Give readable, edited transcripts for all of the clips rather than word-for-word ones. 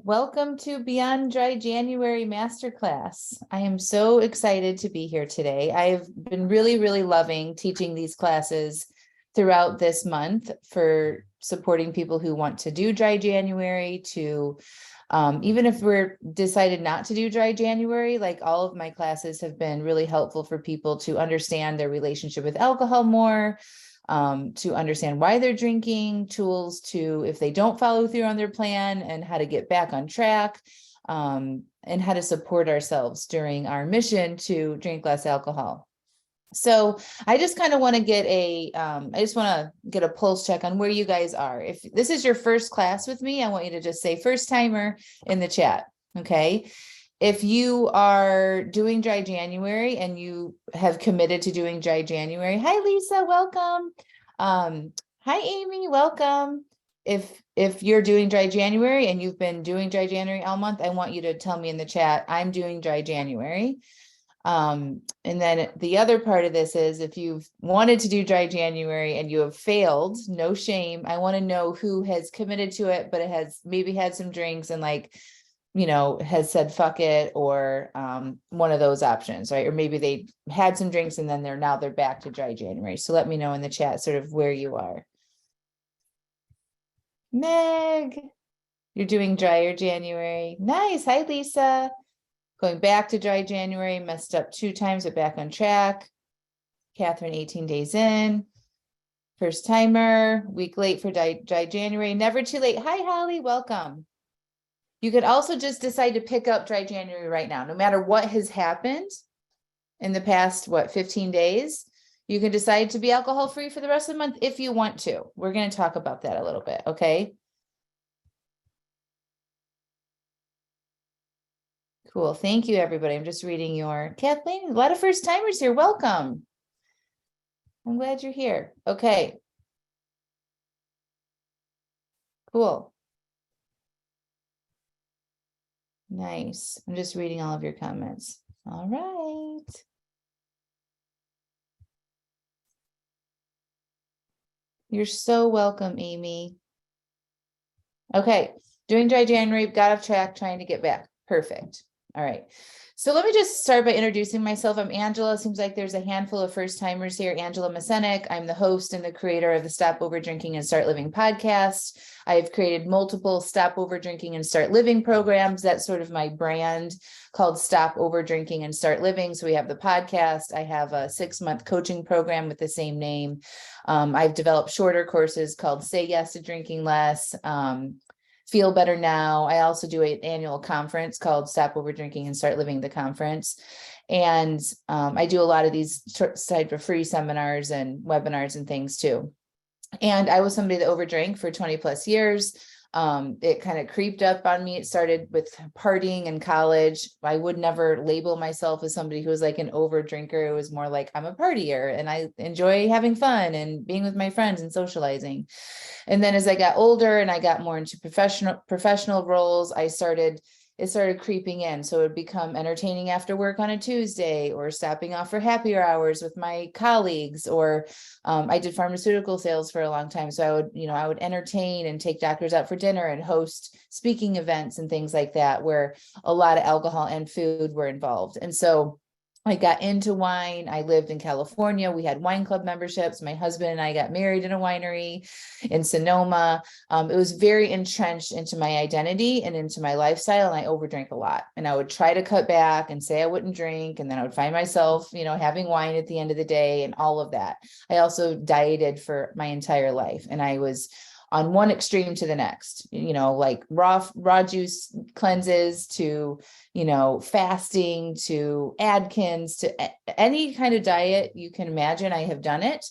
welcome to Beyond Dry January Masterclass. I am so excited to be here today. I've been really loving teaching these classes throughout this month for supporting people who want to do Dry January to, even if we're decided not to do Dry January, like all of my classes have been really helpful for people to understand their relationship with alcohol more, to understand why they're drinking, tools to, if they don't follow through on their plan, and how to get back on track, and how to support ourselves during our mission to drink less alcohol. So I just kind of want to get a pulse check on where you guys are. If this is your first class with me, I want you to just say first timer in the chat. Okay. If you are doing Dry January and you have committed to doing Dry January, hi, Lisa, welcome. Hi, Amy, welcome. If you're doing Dry January and you've been doing Dry January all month, I want you to tell me in the chat, I'm doing Dry January. And then the other part of this is if you've wanted to do Dry January and you have failed, no shame. I want to know who has committed to it, but it has maybe had some drinks and has said fuck it, or one of those options, right? Or maybe they had some drinks and then they're back to Dry January. So let me know in the chat sort of where you are. Meg, you're doing Drier January. Nice. Hi, Lisa. Going back to Dry January, messed up 2 times, but back on track. Catherine, 18 days in. First timer, week late for Dry January. Never too late. Hi, Holly. Welcome. You could also just decide to pick up Dry January right now. No matter what has happened in the past, 15 days, you can decide to be alcohol-free for the rest of the month if you want to. We're going to talk about that a little bit, okay? Cool. Thank you, everybody. I'm just reading your Kathleen. A lot of first timers here. Welcome. I'm glad you're here. Okay. Cool. Nice. I'm just reading all of your comments. All right. You're so welcome, Amy. Okay. Doing Dry January, got off track, trying to get back. Perfect. All right. So let me just start by introducing myself. I'm Angela. Seems like there's a handful of first timers here. Angela Mascenik. I'm the host and the creator of the Stop Over Drinking and Start Living podcast. I've created multiple Stop Over Drinking and Start Living programs. That's sort of my brand, called Stop Over Drinking and Start Living. So we have the podcast. I have a 6-month coaching program with the same name. I've developed shorter courses called Say Yes to Drinking Less, Feel Better Now. I also do an annual conference called Stop Over Drinking and Start Living, the conference. And I do a lot of these type of free seminars and webinars and things too. And I was somebody that overdrank for 20 plus years. It kind of creeped up on me. It started with partying in college. I would never label myself as somebody who was like an over drinker. It was more like I'm a partier and I enjoy having fun and being with my friends and socializing. And then as I got older and I got more into professional roles, it started creeping in. So it would become entertaining after work on a Tuesday, or stopping off for happier hours with my colleagues, or I did pharmaceutical sales for a long time. So I would entertain and take doctors out for dinner and host speaking events and things like that, where a lot of alcohol and food were involved. And so I got into wine. I lived in California. We had wine club memberships. My husband and I got married in a winery in Sonoma. It was very entrenched into my identity and into my lifestyle, and I overdrank a lot. And I would try to cut back and say I wouldn't drink, and then I would find myself, having wine at the end of the day and all of that. I also dieted for my entire life, and I was on one extreme to the next, like raw juice cleanses to, fasting to Atkins to any kind of diet you can imagine. I have done it.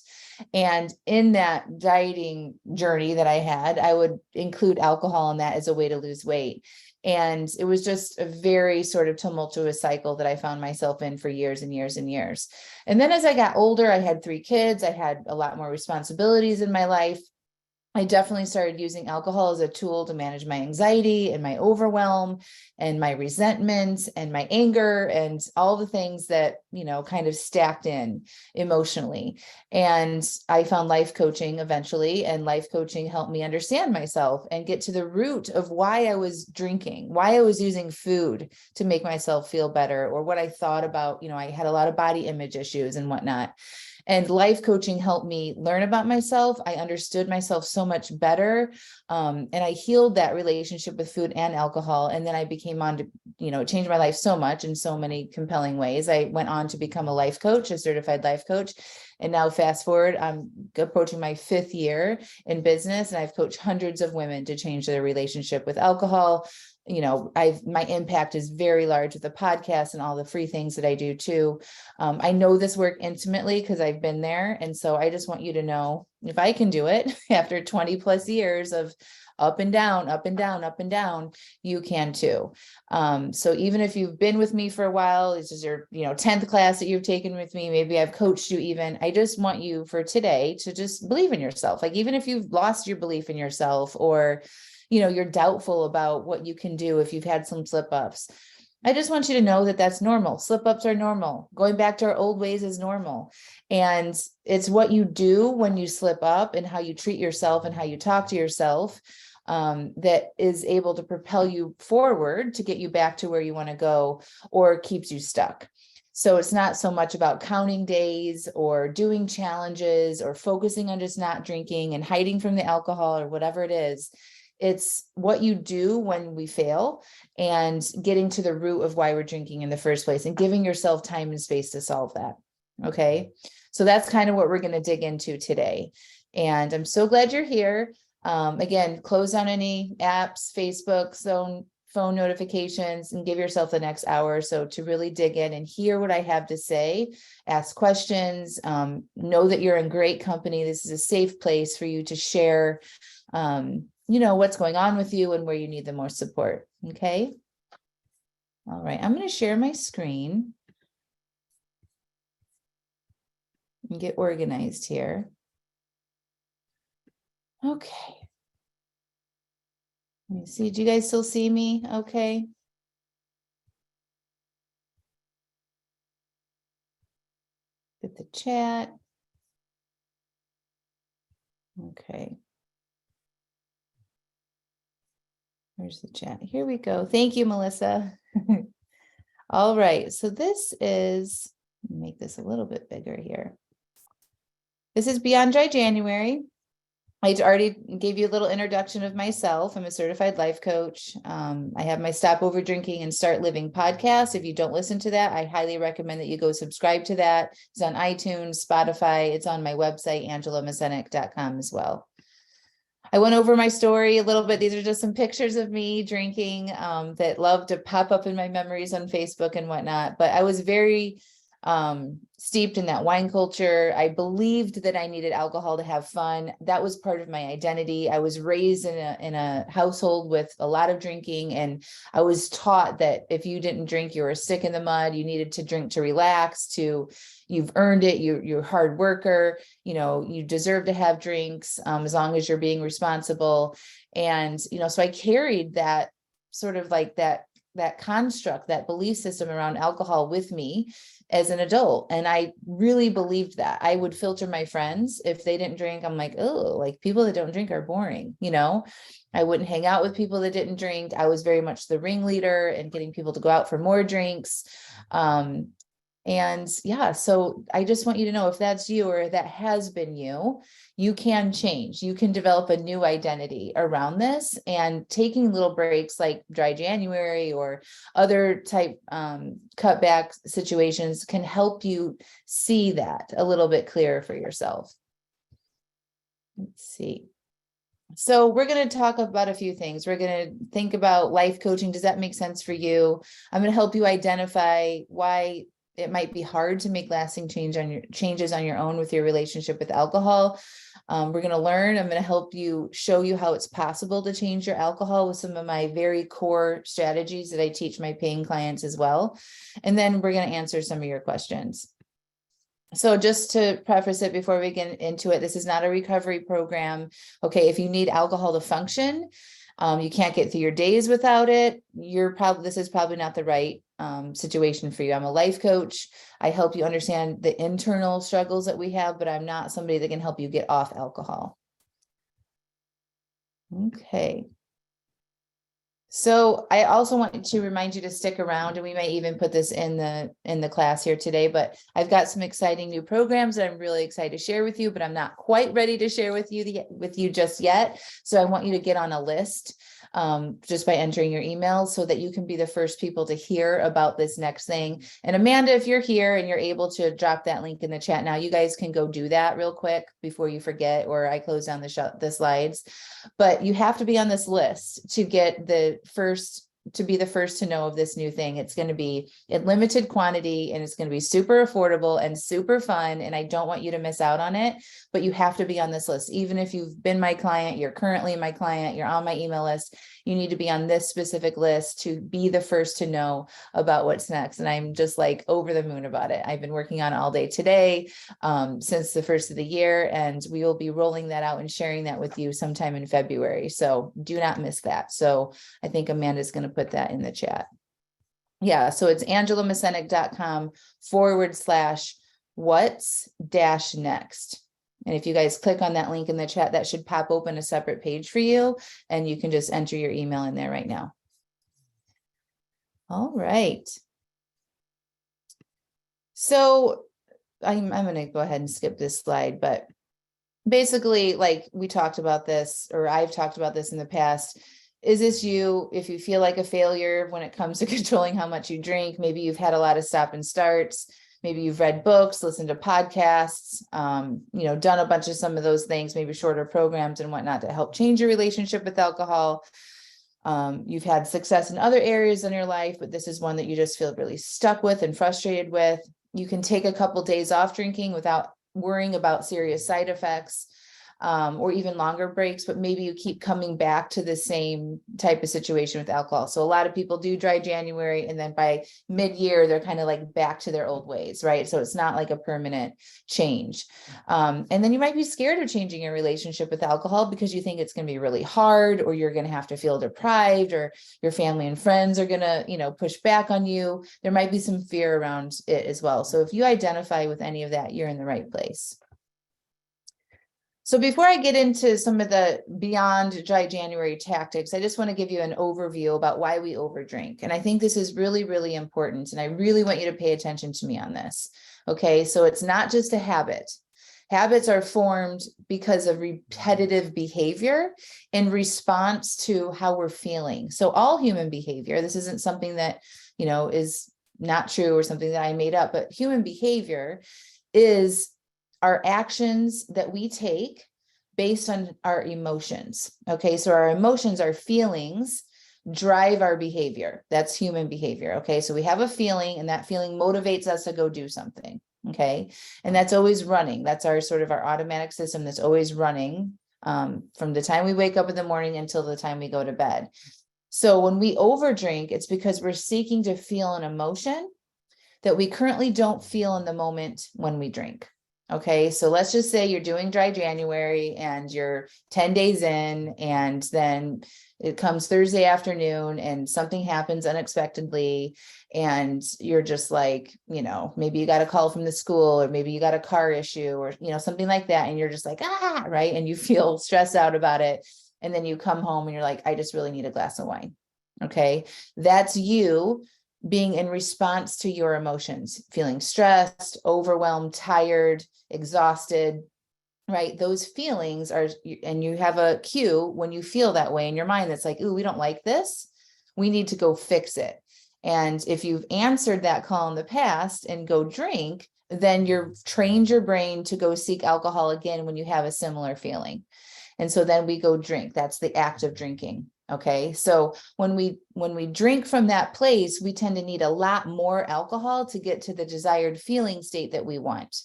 And in that dieting journey that I had, I would include alcohol in that as a way to lose weight. And it was just a very sort of tumultuous cycle that I found myself in for years and years and years. And then as I got older, I had 3 kids. I had a lot more responsibilities in my life. I definitely started using alcohol as a tool to manage my anxiety and my overwhelm and my resentment and my anger and all the things that, kind of stacked in emotionally. And I found life coaching eventually, and life coaching helped me understand myself and get to the root of why I was drinking, why I was using food to make myself feel better, or what I thought about. I had a lot of body image issues and whatnot. And life coaching helped me learn about myself. I understood myself so much better. And I healed that relationship with food and alcohol. And then I became on to, it changed my life so much in so many compelling ways. I went on to become a life coach, a certified life coach. And now fast forward, I'm approaching my 5th year in business, and I've coached hundreds of women to change their relationship with alcohol. My impact is very large with the podcast and all the free things that I do too. I know this work intimately because I've been there. And so I just want you to know, if I can do it after 20 plus years of up and down, up and down, up and down, you can too. So even if you've been with me for a while, this is your, 10th class that you've taken with me, maybe I've coached you even, I just want you for today to just believe in yourself. Like, even if you've lost your belief in yourself, or you're doubtful about what you can do if you've had some slip ups, I just want you to know that that's normal. Slip ups are normal. Going back to our old ways is normal. And it's what you do when you slip up and how you treat yourself and how you talk to yourself that is able to propel you forward to get you back to where you want to go, or keeps you stuck. So it's not so much about counting days or doing challenges or focusing on just not drinking and hiding from the alcohol or whatever it is. It's what you do when we fail, and getting to the root of why we're drinking in the first place, and giving yourself time and space to solve that. Okay. So that's kind of what we're going to dig into today. And I'm so glad you're here. Again, close down any apps, Facebook, phone notifications, and give yourself the next hour or so to really dig in and hear what I have to say. Ask questions. Know that you're in great company. This is a safe place for you to share what's going on with you and where you need the most support. Okay. All right. I'm going to share my screen and get organized here. Okay. Let me see. Do you guys still see me? Okay. Get the chat. Okay. Where's the chat? Here we go. Thank you, Melissa. All right. So this is, let me make this a little bit bigger here. This is Beyond Dry January. I already gave you a little introduction of myself. I'm a certified life coach. I have my Stop Over Drinking and Start Living podcast. If you don't listen to that, I highly recommend that you go subscribe to that. It's on iTunes, Spotify. It's on my website, AngelaMascenik.com as well. I went over my story a little bit. These are just some pictures of me drinking that love to pop up in my memories on Facebook and whatnot. But I was very steeped in that wine culture. I believed that I needed alcohol to have fun. That was part of my identity. I was raised in a household with a lot of drinking, and I was taught that if you didn't drink, you were a stick in the mud. You needed to drink to relax, you've earned it. You're a hard worker. You deserve to have drinks as long as you're being responsible. And, so I carried that sort of like that construct, that belief system around alcohol with me as an adult. And I really believed that. I would filter my friends. If they didn't drink, I'm like, oh, like people that don't drink are boring. I wouldn't hang out with people that didn't drink. I was very much the ringleader and getting people to go out for more drinks. And yeah, so I just want you to know, if that's you or that has been you, you can change. You can develop a new identity around this, and taking little breaks like Dry January or other type cutback situations can help you see that a little bit clearer for yourself. Let's see. So we're going to talk about a few things. We're going to think about life coaching. Does that make sense for you? I'm going to help you identify why it might be hard to make lasting changes on your own with your relationship with alcohol. We're going to learn. I'm going to help you, show you how it's possible to change your alcohol with some of my very core strategies that I teach my paying clients as well. And then we're going to answer some of your questions. So just to preface it before we get into it, this is not a recovery program. Okay, if you need alcohol to function, you can't get through your days without it, this is probably not the right situation for you. I'm a life coach. I help you understand the internal struggles that we have, but I'm not somebody that can help you get off alcohol. Okay. So I also want to remind you to stick around, and we may even put this in the class here today, but I've got some exciting new programs that I'm really excited to share with you, but I'm not quite ready to share with you just yet. So I want you to get on a list just by entering your emails so that you can be the first people to hear about this next thing. And Amanda, if you're here and you're able to drop that link in the chat now, you guys can go do that real quick before you forget, or I close down the slides. But you have to be on this list to get to be the first to know of this new thing. It's going to be in limited quantity, and it's going to be super affordable and super fun. And I don't want you to miss out on it, but you have to be on this list. Even if you've been my client, you're currently my client, you're on my email list, you need to be on this specific list to be the first to know about what's next. And I'm just like over the moon about it. I've been working on it all day today, since the first of the year, and we will be rolling that out and sharing that with you sometime in February. So do not miss that. So I think Amanda's going to put that in the chat. Yeah, so it's angelamascenik.com/what's-next. And if you guys click on that link in the chat, that should pop open a separate page for you, and you can just enter your email in there right now. All right. So I'm going to go ahead and skip this slide, but basically, like we talked about this, or I've talked about this in the past. Is this you? If you feel like a failure when it comes to controlling how much you drink, maybe you've had a lot of stop and starts, maybe you've read books, listened to podcasts, done a bunch of some of those things, maybe shorter programs and whatnot to help change your relationship with alcohol. You've had success in other areas in your life, but this is one that you just feel really stuck with and frustrated with. You can take a couple days off drinking without worrying about serious side effects. Or even longer breaks, but maybe you keep coming back to the same type of situation with alcohol. So a lot of people do dry January, and then by mid-year, they're kind of like back to their old ways, right? So it's not like a permanent change. And then you might be scared of changing your relationship with alcohol because you think it's going to be really hard, or you're going to have to feel deprived, or your family and friends are going to, push back on you. There might be some fear around it as well. So if you identify with any of that, you're in the right place. So before I get into some of the beyond dry January tactics, I just want to give you an overview about why we overdrink. And I think this is really, really important. And I really want you to pay attention to me on this. Okay, so it's not just a habit. Habits are formed because of repetitive behavior in response to how we're feeling. So all human behavior, this isn't something that, is not true or something that I made up, but human behavior is our actions that we take based on our emotions. Okay, so our emotions, our feelings drive our behavior. That's human behavior. Okay, so we have a feeling, and that feeling motivates us to go do something. Okay, and that's always running. That's our automatic system that's always running from the time we wake up in the morning until the time we go to bed. So when we overdrink, it's because we're seeking to feel an emotion that we currently don't feel in the moment when we drink. Okay, so let's just say you're doing dry January and you're 10 days in, and then it comes Thursday afternoon and something happens unexpectedly, and you're just like, maybe you got a call from the school, or maybe you got a car issue, or, something like that. And you're just like, right. And you feel stressed out about it. And then you come home and you're like, I just really need a glass of wine. Okay, that's you being in response to your emotions, feeling stressed, overwhelmed, tired, exhausted, right? Those feelings are, and you have a cue when you feel that way in your mind that's like, ooh, we don't like this. We need to go fix it. And if you've answered that call in the past and go drink, then you've trained your brain to go seek alcohol again when you have a similar feeling. And so then we go drink. That's the act of drinking. Okay, so when we drink from that place, we tend to need a lot more alcohol to get to the desired feeling state that we want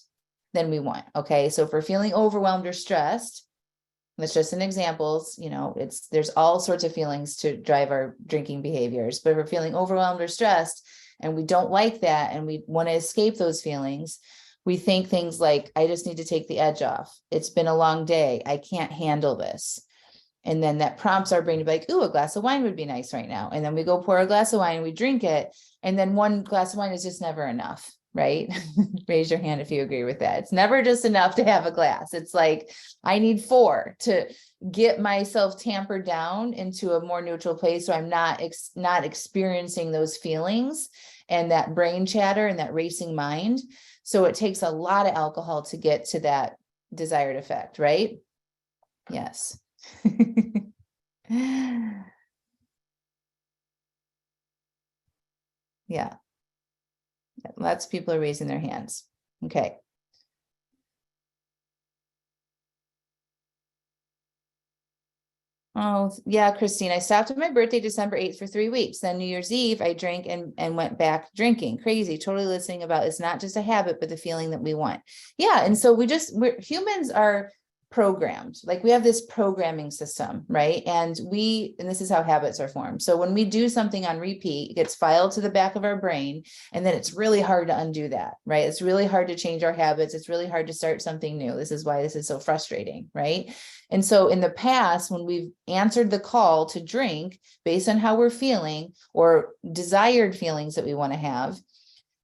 than we want. Okay, so if we're feeling overwhelmed or stressed, that's just an example. There's all sorts of feelings to drive our drinking behaviors. But if we're feeling overwhelmed or stressed and we don't like that and we want to escape those feelings, We think things like, I just need to take the edge off. It's been a long day. I can't handle this. And then that prompts our brain to be like, ooh, a glass of wine would be nice right now. And then we go pour a glass of wine and we drink it. And then one glass of wine is just never enough, right? Raise your hand if you agree with that. It's never just enough to have a glass. It's like, I need 4 to get myself tampered down into a more neutral place. So I'm not experiencing those feelings and that brain chatter and that racing mind. So it takes a lot of alcohol to get to that desired effect, right? Yes. Yeah. Lots of people are raising their hands. Okay. Oh, yeah, Christine, I stopped at my birthday, December 8th for 3 weeks. Then New Year's Eve, I drank and went back drinking. Crazy, totally listening about it's not just a habit, but the feeling that we want. Yeah. And so humans are programmed, like we have this programming system, right? And this is how habits are formed. So when we do something on repeat, it gets filed to the back of our brain, and then it's really hard to undo that, right? It's really hard to change our habits. It's really hard to start something new. This is why this is so frustrating, right? And so in the past, when we've answered the call to drink based on how we're feeling or desired feelings that we want to have,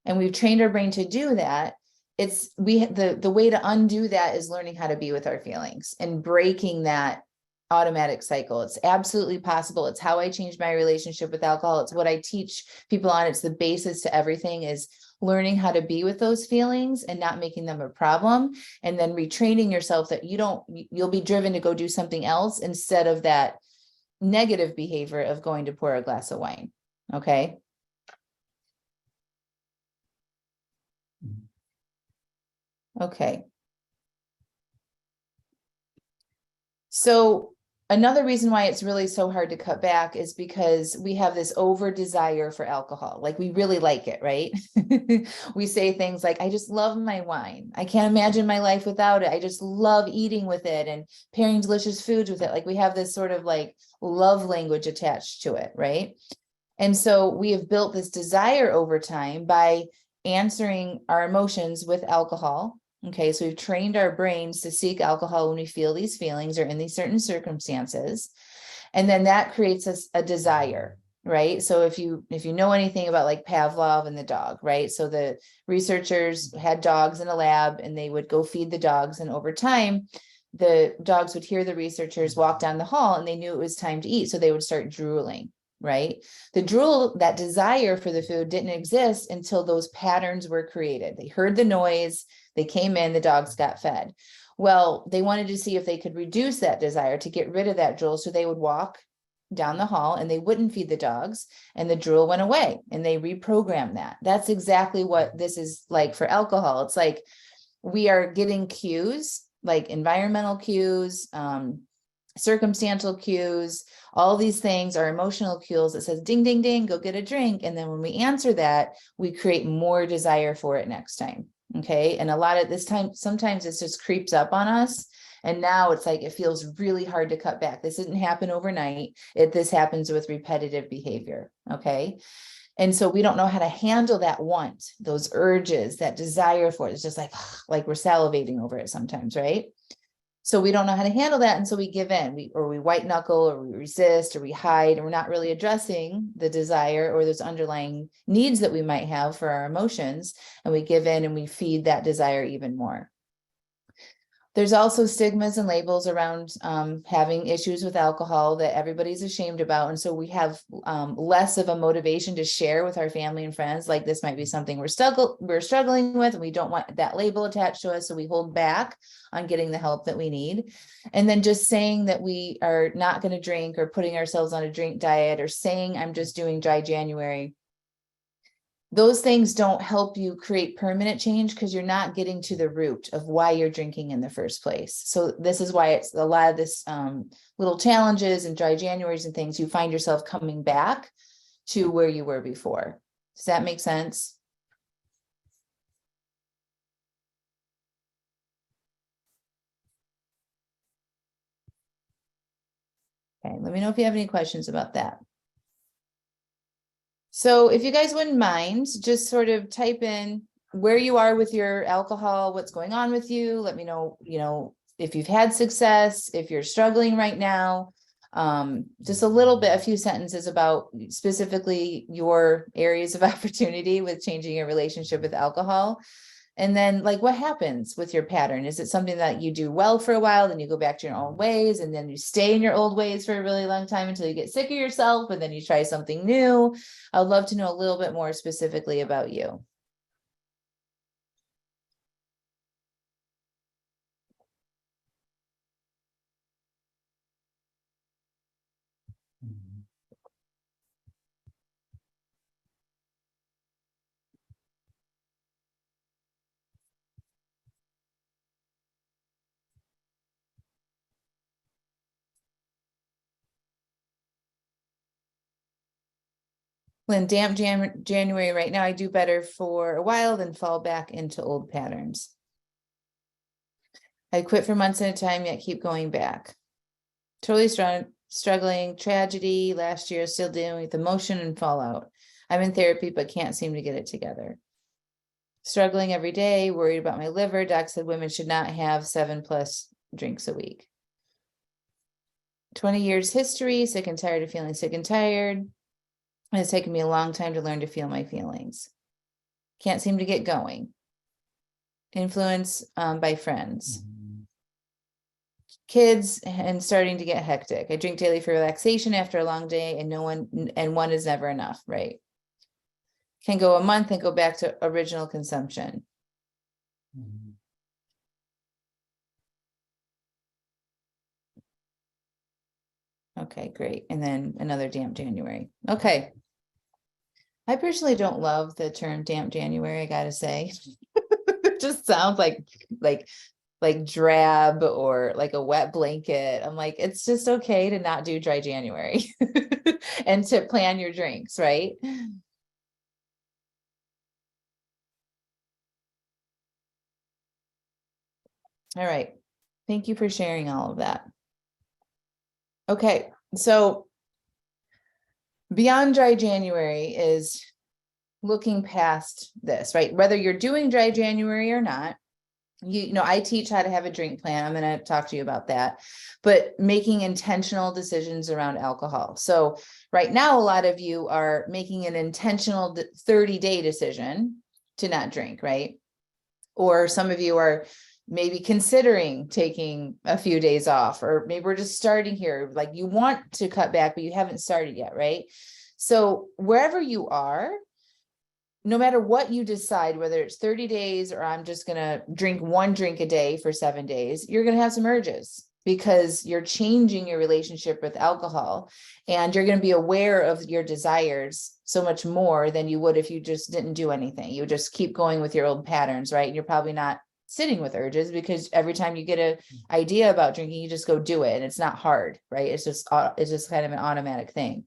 and we've trained our brain to do that, the way to undo that is learning how to be with our feelings and breaking that automatic cycle. It's absolutely possible. It's how I changed my relationship with alcohol. It's what I teach people on. It's the basis to everything, is learning how to be with those feelings and not making them a problem, and then retraining yourself that you'll be driven to go do something else instead of that negative behavior of going to pour a glass of wine. Okay. Okay. So another reason why it's really so hard to cut back is because we have this over desire for alcohol. Like we really like it, right? We say things like, I just love my wine. I can't imagine my life without it. I just love eating with it and pairing delicious foods with it. Like we have this sort of like love language attached to it, right? And so we have built this desire over time by answering our emotions with alcohol. Okay, so we've trained our brains to seek alcohol when we feel these feelings or in these certain circumstances. And then that creates a desire, right? So if you know anything about like Pavlov and the dog, right? So the researchers had dogs in a lab and they would go feed the dogs. And over time, the dogs would hear the researchers walk down the hall and they knew it was time to eat. So they would start drooling, right? The drool, that desire for the food, didn't exist until those patterns were created. They heard the noise, they came in, the dogs got fed. Well, they wanted to see if they could reduce that desire to get rid of that drool. So they would walk down the hall and they wouldn't feed the dogs, and the drool went away, and they reprogrammed that. That's exactly what this is like for alcohol. It's like we are getting cues, like environmental cues, circumstantial cues, all these things are emotional cues that says, ding, ding, ding, go get a drink. And then when we answer that, we create more desire for it next time. Okay. And a lot of this time, sometimes it just creeps up on us. And now it's like, it feels really hard to cut back. This didn't happen overnight. This happens with repetitive behavior. Okay. And so we don't know how to handle that want, those urges, that desire for it. It's just like we're salivating over it sometimes, right? So we don't know how to handle that. And so we give in, we white knuckle, or we resist, or we hide, and we're not really addressing the desire or those underlying needs that we might have for our emotions. And we give in and we feed that desire even more. There's also stigmas and labels around having issues with alcohol that everybody's ashamed about. And so we have less of a motivation to share with our family and friends, like this might be something we're struggling with, and we don't want that label attached to us. So we hold back on getting the help that we need. And then just saying that we are not going to drink, or putting ourselves on a drink diet, or saying I'm just doing dry January. Those things don't help you create permanent change, because you're not getting to the root of why you're drinking in the first place. So this is why it's a lot of this little challenges and dry Januaries and things, you find yourself coming back to where you were before. Does that make sense? Okay, let me know if you have any questions about that. So if you guys wouldn't mind, just sort of type in where you are with your alcohol, what's going on with you. Let me know, if you've had success, if you're struggling right now. Just a little bit, a few sentences about specifically your areas of opportunity with changing your relationship with alcohol. And then like, what happens with your pattern? Is it something that you do well for a while, then you go back to your old ways, and then you stay in your old ways for a really long time until you get sick of yourself, and then you try something new? I'd love to know a little bit more specifically about you. When damp January right now, I do better for a while, then fall back into old patterns. I quit for months at a time, yet keep going back. Totally struggling, tragedy last year, still dealing with emotion and fallout. I'm in therapy, but can't seem to get it together. Struggling every day, worried about my liver. Doc said women should not have 7+ drinks a week. 20 years history, sick and tired of feeling sick and tired. It's taken me a long time to learn to feel my feelings. Can't seem to get going. Influence by friends. Kids and starting to get hectic. I drink daily for relaxation after a long day, and one is never enough, right? Can go a month and go back to original consumption. Okay, great. And then another damp January. Okay. I personally don't love the term damp January, I gotta say. It just sounds like drab or like a wet blanket. I'm like, it's just okay to not do dry January and to plan your drinks, right? All right. Thank you for sharing all of that. Okay, so beyond dry January is looking past this, right? Whether you're doing dry January or not, I teach how to have a drink plan. I'm going to talk to you about that, but making intentional decisions around alcohol. So right now, a lot of you are making an intentional 30-day decision to not drink, right? Or some of you are maybe considering taking a few days off, or maybe we're just starting here. Like you want to cut back, but you haven't started yet, right? So wherever you are, no matter what you decide, whether it's 30 days or I'm just going to drink 1 drink a day for 7 days, you're going to have some urges because you're changing your relationship with alcohol, and you're going to be aware of your desires so much more than you would if you just didn't do anything. You would just keep going with your old patterns, right? And you're probably not sitting with urges because every time you get an idea about drinking, you just go do it. And it's not hard, right? It's just kind of an automatic thing.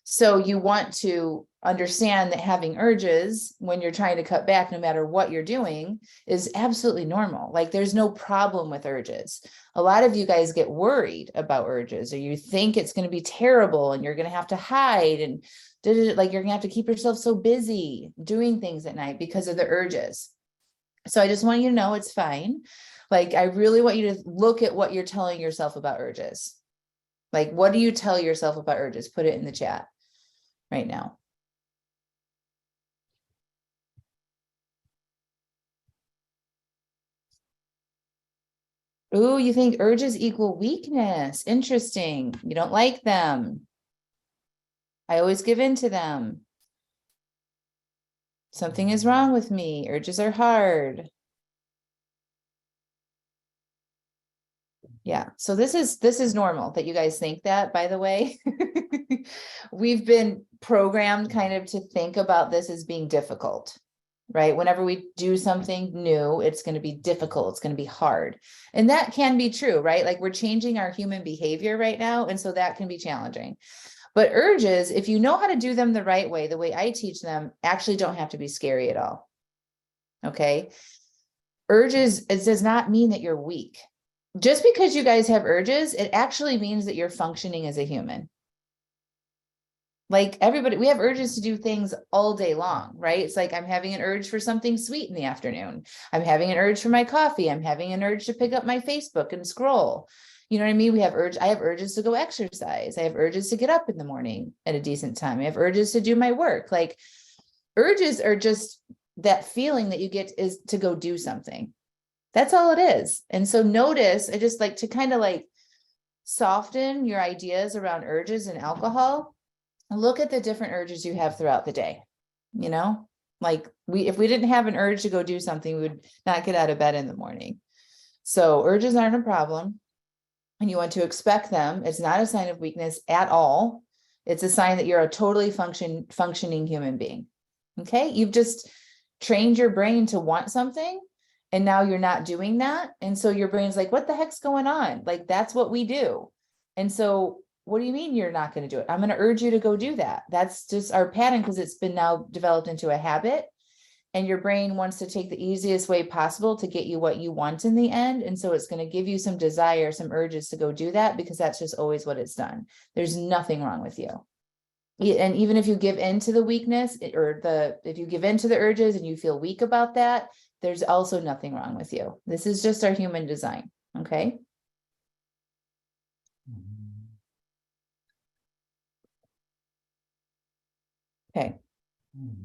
So you want to understand that having urges when you're trying to cut back, no matter what you're doing, is absolutely normal. Like there's no problem with urges. A lot of you guys get worried about urges, or you think it's going to be terrible and you're going to have to hide, and like you're going to have to keep yourself so busy doing things at night because of the urges. So I just want you to know it's fine. Like I really want you to look at what you're telling yourself about urges. Like, what do you tell yourself about urges? Put it in the chat right now. Ooh, you think urges equal weakness. Interesting. You don't like them. I always give in to them. Something is wrong with me. Urges are hard. Yeah. So this is normal that you guys think that, by the way. We've been programmed kind of to think about this as being difficult, right? Whenever we do something new, it's going to be difficult. It's going to be hard. And that can be true, right? Like we're changing our human behavior right now. And so that can be challenging. But urges, if you know how to do them the right way, the way I teach them, actually don't have to be scary at all. Okay. Urges, it does not mean that you're weak. Just because you guys have urges, it actually means that you're functioning as a human. Like everybody, we have urges to do things all day long, right? It's like I'm having an urge for something sweet in the afternoon. I'm having an urge for my coffee. I'm having an urge to pick up my Facebook and scroll. You know what I mean? I have urges to go exercise. I have urges to get up in the morning at a decent time. I have urges to do my work. Like urges are just that feeling that you get is to go do something. That's all it is. And so notice, I just like to kind of like soften your ideas around urges and alcohol. Look at the different urges you have throughout the day. You know, like if we didn't have an urge to go do something, we would not get out of bed in the morning. So urges aren't a problem. And you want to expect them. It's not a sign of weakness at all. It's a sign that you're a totally functioning human being. Okay. You've just trained your brain to want something. And now you're not doing that. And so your brain's like, what the heck's going on? Like, that's what we do. And so what do you mean you're not going to do it? I'm going to urge you to go do that. That's just our pattern because it's been now developed into a habit. And your brain wants to take the easiest way possible to get you what you want in the end. And so it's going to give you some desire, some urges to go do that because that's just always what it's done. There's nothing wrong with you. And even if you give in to the weakness if you give in to the urges and you feel weak about that, there's also nothing wrong with you. This is just our human design. Okay. Okay.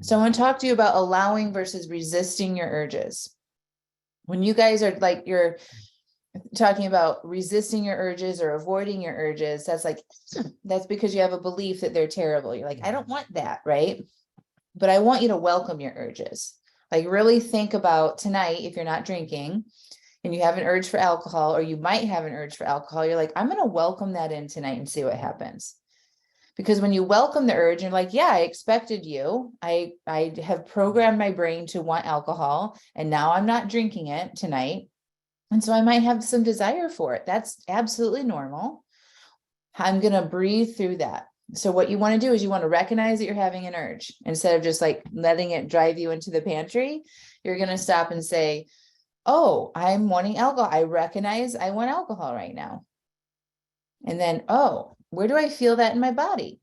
So I want to talk to you about allowing versus resisting your urges. When you guys are like, you're talking about resisting your urges or avoiding your urges, that's because you have a belief that they're terrible. You're like, I don't want that, right? But I want you to welcome your urges. Like really think about tonight, if you're not drinking and you have an urge for alcohol, or you might have an urge for alcohol, you're like, I'm going to welcome that in tonight and see what happens. Because when you welcome the urge, you're like, yeah, I expected you. I have programmed my brain to want alcohol, and now I'm not drinking it tonight. And so I might have some desire for it. That's absolutely normal. I'm going to breathe through that. So what you want to do is you want to recognize that you're having an urge. Instead of just like letting it drive you into the pantry, you're going to stop and say, oh, I'm wanting alcohol. I recognize I want alcohol right now. And then, oh, where do I feel that in my body?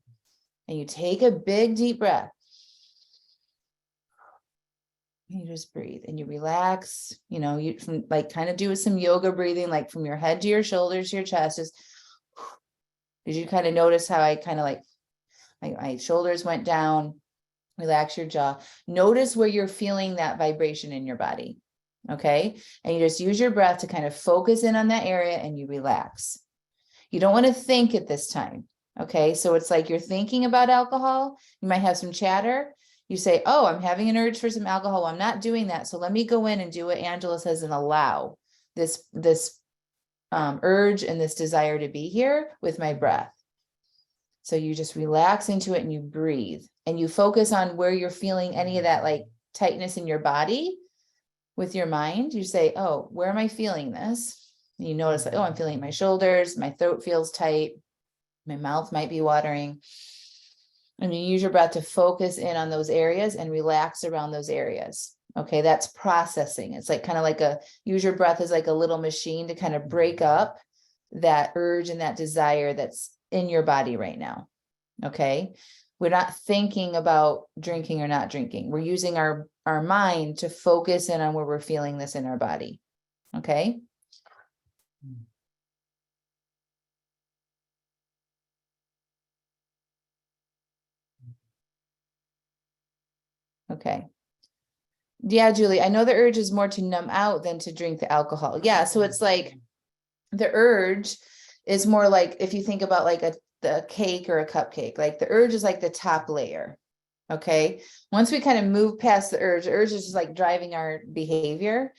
And you take a big, deep breath. And you just breathe and you relax. You know, you from like kind of do some yoga breathing, like from your head to your shoulders, to your chest. Just did you kind of notice how I kind of like my shoulders went down? Relax your jaw. Notice where you're feeling that vibration in your body. Okay. And you just use your breath to kind of focus in on that area and you relax. You don't want to think at this time. Okay. So it's like you're thinking about alcohol. You might have some chatter. You say, oh, I'm having an urge for some alcohol. I'm not doing that. So let me go in and do what Angela says and allow this urge and this desire to be here with my breath. So you just relax into it and you breathe and you focus on where you're feeling any of that like tightness in your body with your mind. You say, oh, where am I feeling this? And you notice like, oh, I'm feeling my shoulders. My throat feels tight. My mouth might be watering. And you use your breath to focus in on those areas and relax around those areas. Okay, that's processing. It's like kind of like use your breath as like a little machine to kind of break up that urge and that desire that's in your body right now. Okay, we're not thinking about drinking or not drinking. We're using our mind to focus in on where we're feeling this in our body. Okay. Okay. Yeah, Julie, I know the urge is more to numb out than to drink the alcohol. Yeah. So it's like the urge is more like if you think about like the cake or a cupcake, like the urge is like the top layer. Okay. Once we kind of move past the urge is just like driving our behavior.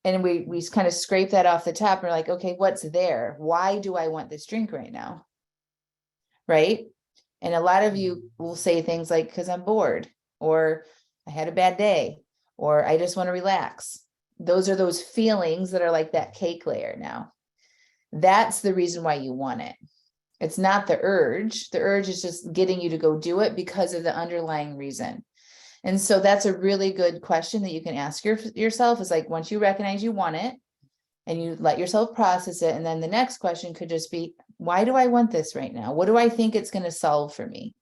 And we kind of scrape that off the top and we're like, okay, what's there? Why do I want this drink right now? Right. And a lot of you will say things like, because I'm bored, or I had a bad day, or I just want to relax. Those are those feelings that are like that cake layer now. That's the reason why you want it. It's not the urge. The urge is just getting you to go do it because of the underlying reason. And so that's a really good question that you can ask yourself is like, once you recognize you want it and you let yourself process it. And then the next question could just be, why do I want this right now? What do I think it's going to solve for me?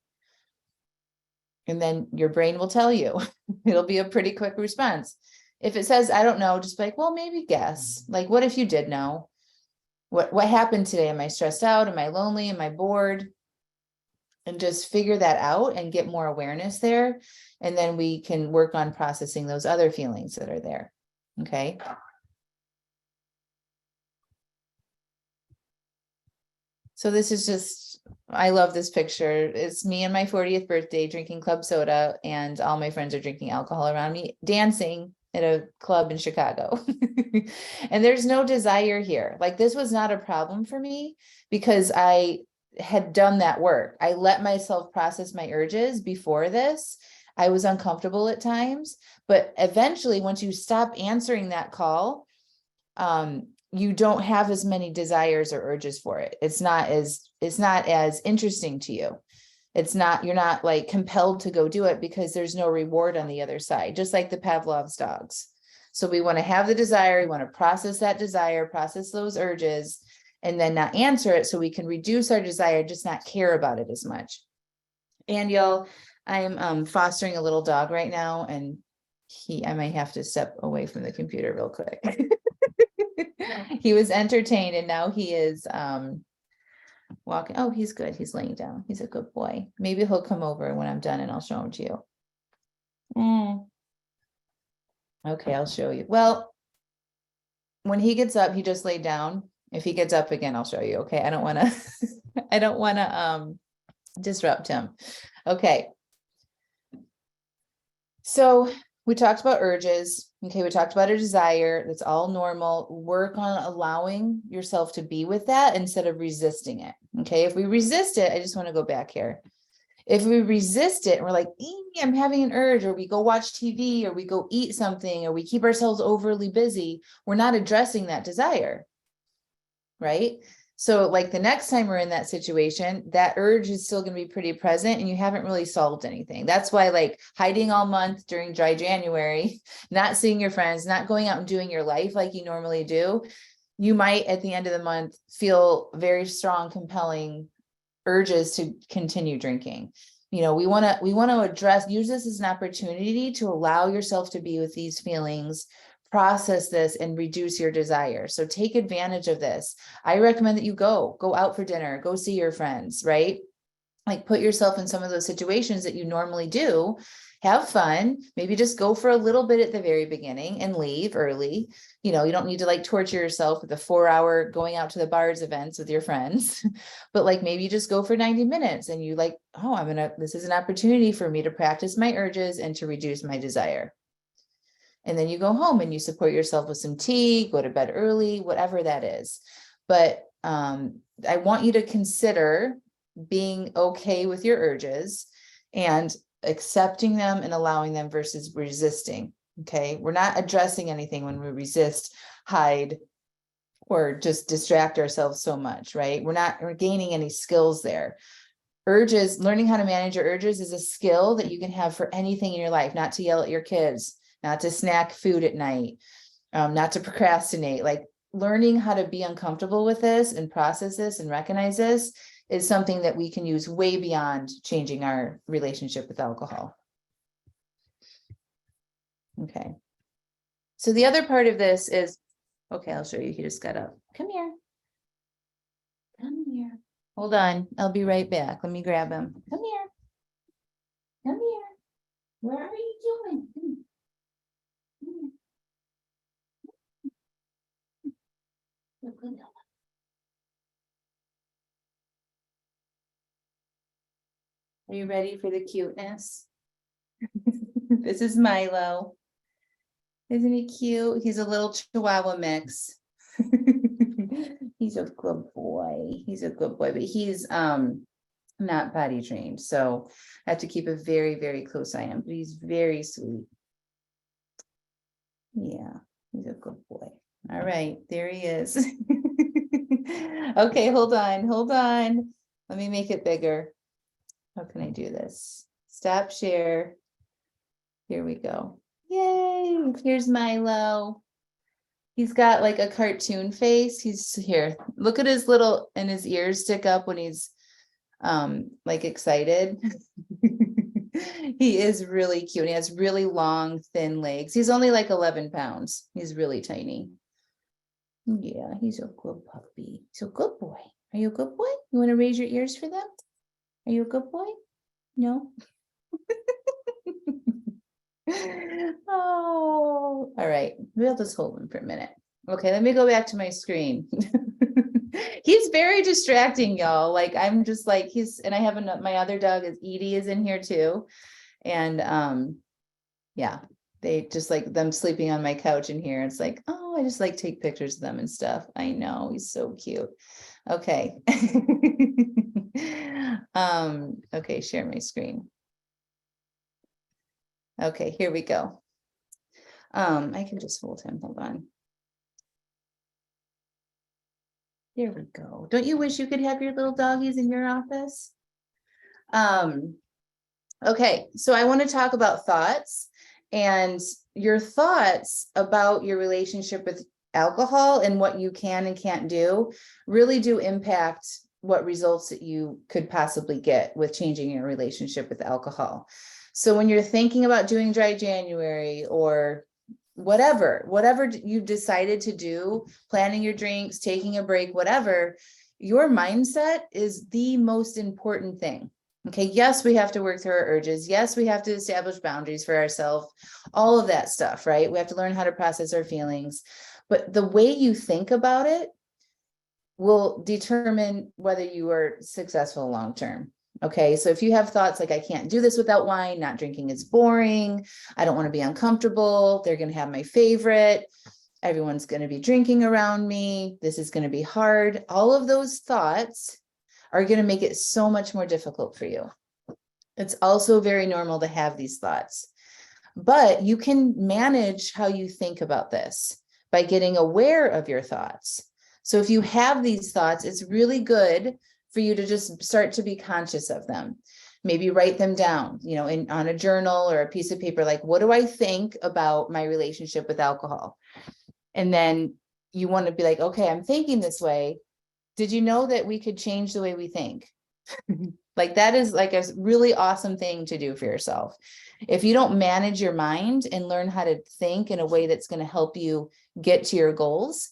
And then your brain will tell you. It'll be a pretty quick response. If it says, I don't know, just be like, well, maybe guess. Like, what if you did know? What happened today? Am I stressed out? Am I lonely? Am I bored? And just figure that out and get more awareness there. And then we can work on processing those other feelings that are there. Okay. So this is just, I love this picture. It's me and my 40th birthday drinking club soda, and all my friends are drinking alcohol around me, dancing at a club in Chicago. And there's no desire here. Like, this was not a problem for me because I had done that work. I let myself process my urges before this. I was uncomfortable at times, but eventually once you stop answering that call, you don't have as many desires or urges for it. It's not as interesting to you. You're not like compelled to go do it because there's no reward on the other side, just like the Pavlov's dogs. So we want to have the desire, we want to process that desire, process those urges, and then not answer it so we can reduce our desire, just not care about it as much. And y'all, I'm fostering a little dog right now, and I might have to step away from the computer real quick. He was entertained, and now he is walking. Oh, he's good. He's laying down. He's a good boy. Maybe he'll come over when I'm done and I'll show him to you. Okay, I'll show you. Well, when he gets up, he just laid down. If he gets up again, I'll show you. Okay. I don't want to disrupt him. Okay. So we talked about urges. Okay. We talked about a desire. That's all normal. Work on allowing yourself to be with that instead of resisting it. Okay. If we resist it, I just want to go back here. If we resist it and we're like, I'm having an urge, or we go watch TV, or we go eat something, or we keep ourselves overly busy, we're not addressing that desire. Right? So like the next time we're in that situation, that urge is still going to be pretty present and you haven't really solved anything. That's why, like, hiding all month during dry January, not seeing your friends, not going out and doing your life like you normally do, you might at the end of the month feel very strong, compelling urges to continue drinking. We want to use this as an opportunity to allow yourself to be with these feelings, process this, and reduce your desire. So take advantage of this. I recommend that you go out for dinner, go see your friends, right? Like, put yourself in some of those situations that you normally do. Have fun. Maybe just go for a little bit at the very beginning and leave early. You don't need to like torture yourself with a 4-hour going out to the bars events with your friends, but like maybe just go for 90 minutes and you like, oh, this is an opportunity for me to practice my urges and to reduce my desire. And then you go home and you support yourself with some tea, go to bed early, whatever that is. But I want you to consider being okay with your urges and accepting them and allowing them versus resisting. Okay. We're not addressing anything when we resist, hide, or just distract ourselves so much, right? We're gaining any skills there. Learning how to manage your urges is a skill that you can have for anything in your life, not to yell at your kids, not to snack food at night, not to procrastinate. Like, learning how to be uncomfortable with this and process this and recognize this is something that we can use way beyond changing our relationship with alcohol. Okay. So the other part of this is, okay, I'll show you. He just got up. Come here. Come here. Hold on. I'll be right back. Let me grab him. Come here. Come here. Where are you doing? Come here. Good. Are you ready for the cuteness? This is Milo. Isn't he cute? He's a little Chihuahua mix. He's a good boy. But he's not potty trained. So I have to keep a very, very close eye on him, but he's very sweet. Yeah, he's a good boy. All right, there he is. Okay, hold on. Let me make it bigger. How can I do this? Stop share. Here we go. Yay, here's Milo. He's got like a cartoon face. He's here. Look at his his ears stick up when he's like excited. He is really cute. He has really long, thin legs. He's only like 11 pounds. He's really tiny. Yeah, he's a good puppy. He's a good boy. Are you a good boy? You want to raise your ears for them? Are you a good boy? No? Oh, all right. We'll just hold him for a minute. Okay, let me go back to my screen. He's very distracting, y'all. Like I'm just like and I have my other dog is Edie is in here too. And yeah, they just like them sleeping on my couch in here. It's like, oh, I just like take pictures of them and stuff. I know, he's so cute. Okay. Okay, share my screen. Okay, here we go. I can just hold him. Hold on. There we go. Don't you wish you could have your little doggies in your office? Okay, so I want to talk about thoughts and your thoughts about your relationship with alcohol and what you can and can't do really do impact what results that you could possibly get with changing your relationship with alcohol. So when you're thinking about doing dry January or whatever you've decided to do, planning your drinks, taking a break, whatever, your mindset is the most important thing. Okay, yes, we have to work through our urges. Yes, we have to establish boundaries for ourselves, all of that stuff, right? We have to learn how to process our feelings. But the way you think about it will determine whether you are successful long term. Okay, so if you have thoughts like, I can't do this without wine, not drinking is boring, I don't want to be uncomfortable, they're going to have my favorite, everyone's going to be drinking around me, this is going to be hard, all of those thoughts are going to make it so much more difficult for you. It's also very normal to have these thoughts, but you can manage how you think about this by getting aware of your thoughts. So if you have these thoughts, it's really good for you to just start to be conscious of them. Maybe write them down, on a journal or a piece of paper, like, what do I think about my relationship with alcohol? And then you want to be like, okay, I'm thinking this way. Did you know that we could change the way we think? Like that is like a really awesome thing to do for yourself. If you don't manage your mind and learn how to think in a way that's going to help you get to your goals,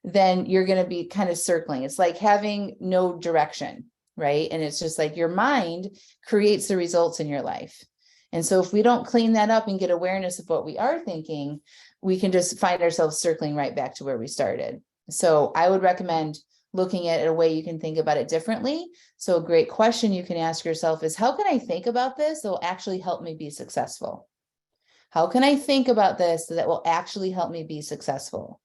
then you're going to be kind of circling. It's like having no direction, right? And it's just like your mind creates the results in your life. And so if we don't clean that up and get awareness of what we are thinking, we can just find ourselves circling right back to where we started. So I would recommend looking at a way you can think about it differently. So a great question you can ask yourself is, how can I think about this that will actually help me be successful? How can I think about this that will actually help me be successful?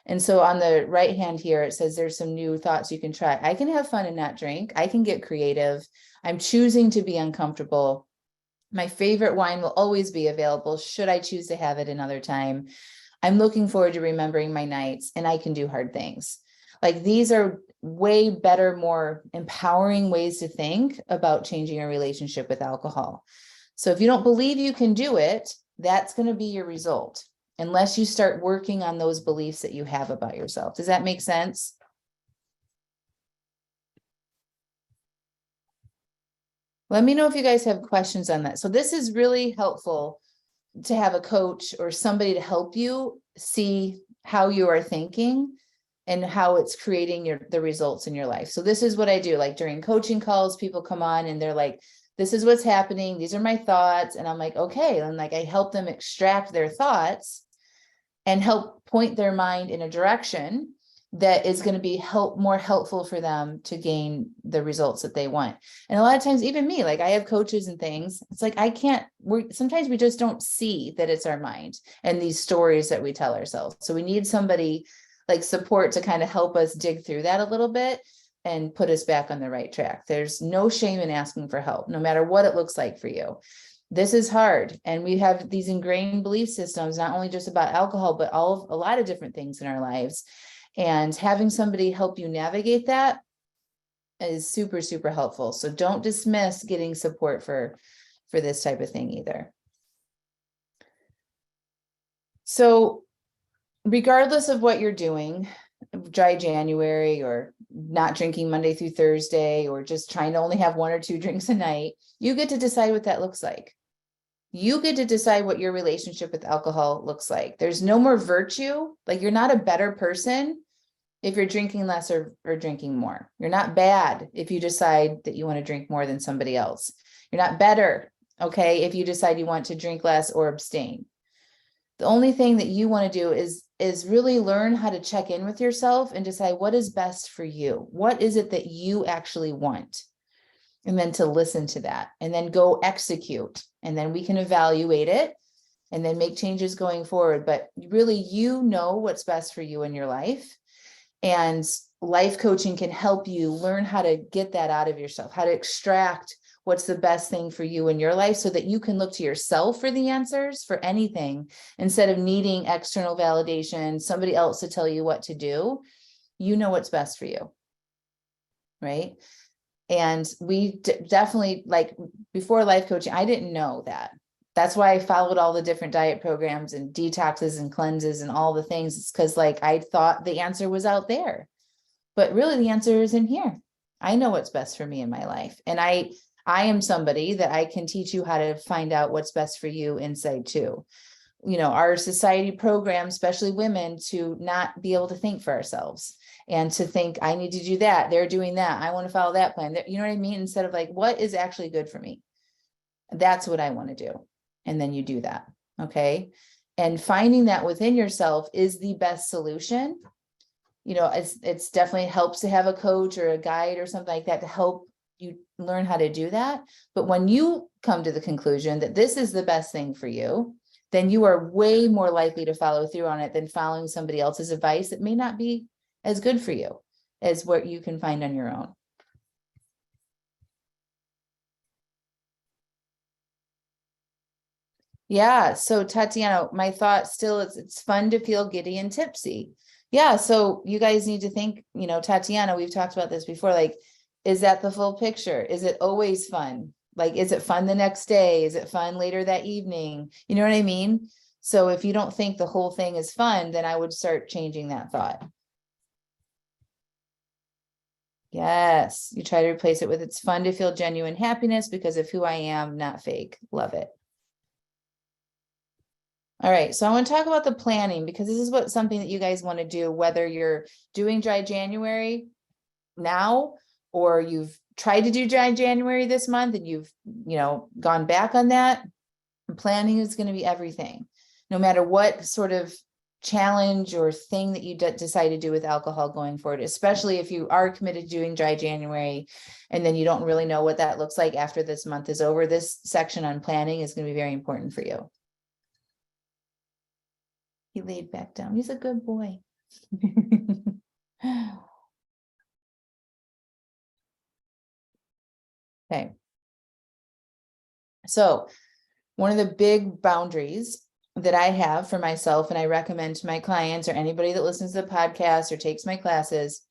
And so on the right hand here, it says there's some new thoughts you can try. I can have fun and not drink. I can get creative. I'm choosing to be uncomfortable. My favorite wine will always be available should I choose to have it another time. I'm looking forward to remembering my nights, and I can do hard things. Like these are way better, more empowering ways to think about changing your relationship with alcohol. So if you don't believe you can do it, that's going to be your result, unless you start working on those beliefs that you have about yourself. Does that make sense? Let me know if you guys have questions on that. So this is really helpful to have a coach or somebody to help you see how you are thinking and how it's creating the results in your life. So this is what I do. Like during coaching calls, people come on and they're like, this is what's happening. These are my thoughts. And I'm like, okay. And like, I help them extract their thoughts and help point their mind in a direction that is going to be more helpful for them to gain the results that they want. And a lot of times, even me, like I have coaches and things, it's like, sometimes we just don't see that it's our mind and these stories that we tell ourselves. So we need somebody like support to kind of help us dig through that a little bit and put us back on the right track. There's no shame in asking for help, no matter what it looks like for you. This is hard. And we have these ingrained belief systems, not only just about alcohol, but a lot of different things in our lives. And having somebody help you navigate that is super, super helpful. So don't dismiss getting support for this type of thing either. So regardless of what you're doing, dry January or not drinking Monday through Thursday, or just trying to only have 1 or 2 drinks a night, you get to decide what that looks like. You get to decide what your relationship with alcohol looks like. There's no more virtue. Like, you're not a better person if you're drinking less or drinking more. You're not bad if you decide that you want to drink more than somebody else. You're not better, okay, if you decide you want to drink less or abstain. The only thing that you want to do is really learn how to check in with yourself and decide what is best for you. What is it that you actually want? And then to listen to that and then go execute. And then we can evaluate it and then make changes going forward. But really, you know what's best for you in your life. And life coaching can help you learn how to get that out of yourself, how to extract what's the best thing for you in your life so that you can look to yourself for the answers for anything instead of needing external validation, somebody else to tell you what to do. You know what's best for you, right? And we definitely, like, before life coaching, I didn't know that. That's why I followed all the different diet programs and detoxes and cleanses and all the things. It's because, like, I thought the answer was out there, but really the answer is in here. I know what's best for me in my life. And I am somebody that I can teach you how to find out what's best for you inside too. You know, our society programs, especially women, to not be able to think for ourselves and to think, I need to do that. They're doing that. I want to follow that plan. You know what I mean? Instead of like, what is actually good for me? That's what I want to do. And then you do that. Okay. And finding that within yourself is the best solution. You know, it's definitely helps to have a coach or a guide or something like that to help you learn how to do that. But when you come to the conclusion that this is the best thing for you, then you are way more likely to follow through on it than following somebody else's advice that may not be as good for you as what you can find on your own. Yeah. So Tatiana, my thought still is it's fun to feel giddy and tipsy. Yeah. So you guys need to think, you know, Tatiana, we've talked about this before. Like, is that the full picture? Is it always fun? Like, is it fun the next day? Is it fun later that evening? You know what I mean? So if you don't think the whole thing is fun, then I would start changing that thought. Yes. You try to replace it with it's fun to feel genuine happiness because of who I am, not fake. Love it. All right, so I want to talk about the planning because this is what something that you guys want to do, whether you're doing dry January now or you've tried to do dry January this month and you've, you know, gone back on that. Planning is going to be everything, no matter what sort of challenge or thing that you decide to do with alcohol going forward, especially if you are committed to doing dry January and then you don't really know what that looks like after this month is over. This section on planning is going to be very important for you. He laid back down. He's a good boy. Okay. So one of the big boundaries that I have for myself, and I recommend to my clients or anybody that listens to the podcast or takes my classes,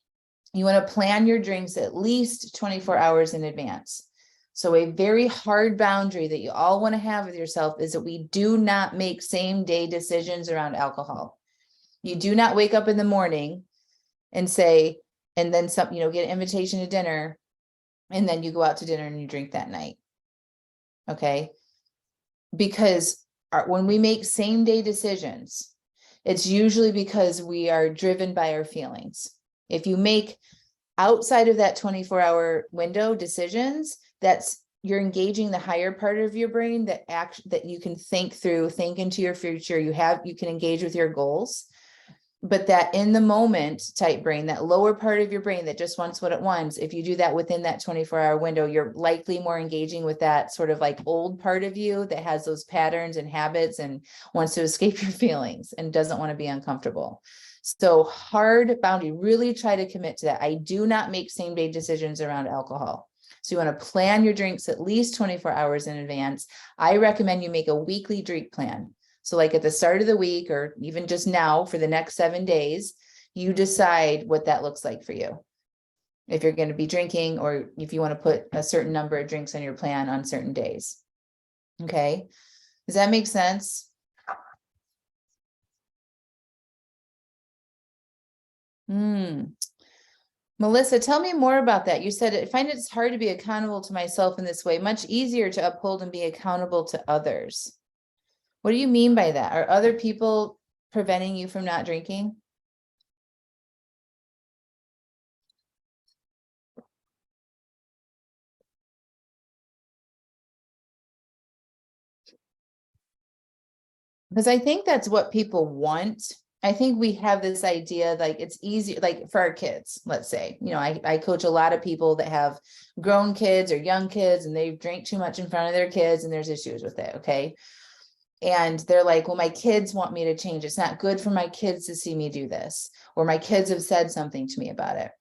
you want to plan your drinks at least 24 hours in advance. So a very hard boundary that you all want to have with yourself is that we do not make same day decisions around alcohol. You do not wake up in the morning and say, and then some, you know, get an invitation to dinner, and then you go out to dinner and you drink that night. Okay. Because when we make same day decisions, it's usually because we are driven by our feelings. If you make outside of that 24-hour window decisions, that's you're engaging the higher part of your brain that you can think through, think into your future. You can engage with your goals. But that in the moment type brain, that lower part of your brain that just wants what it wants, if you do that within that 24-hour window, you're likely more engaging with that sort of like old part of you that has those patterns and habits and wants to escape your feelings and doesn't want to be uncomfortable. So hard boundary, really try to commit to that. I do not make same day decisions around alcohol. So you want to plan your drinks at least 24 hours in advance. I recommend you make a weekly drink plan. So like at the start of the week, or even just now for the next 7 days, you decide what that looks like for you. If you're going to be drinking, or if you want to put a certain number of drinks on your plan on certain days. Okay. Does that make sense? Melissa, tell me more about that. You said, I find it's hard to be accountable to myself in this way, much easier to uphold and be accountable to others. What do you mean by that? Are other people preventing you from not drinking? Because I think that's what people want. I think we have this idea like it's easy, like for our kids, let's say, I coach a lot of people that have grown kids or young kids and they drink too much in front of their kids and there's issues with it. Okay. And they're like, well, my kids want me to change. It's not good for my kids to see me do this, or my kids have said something to me about it.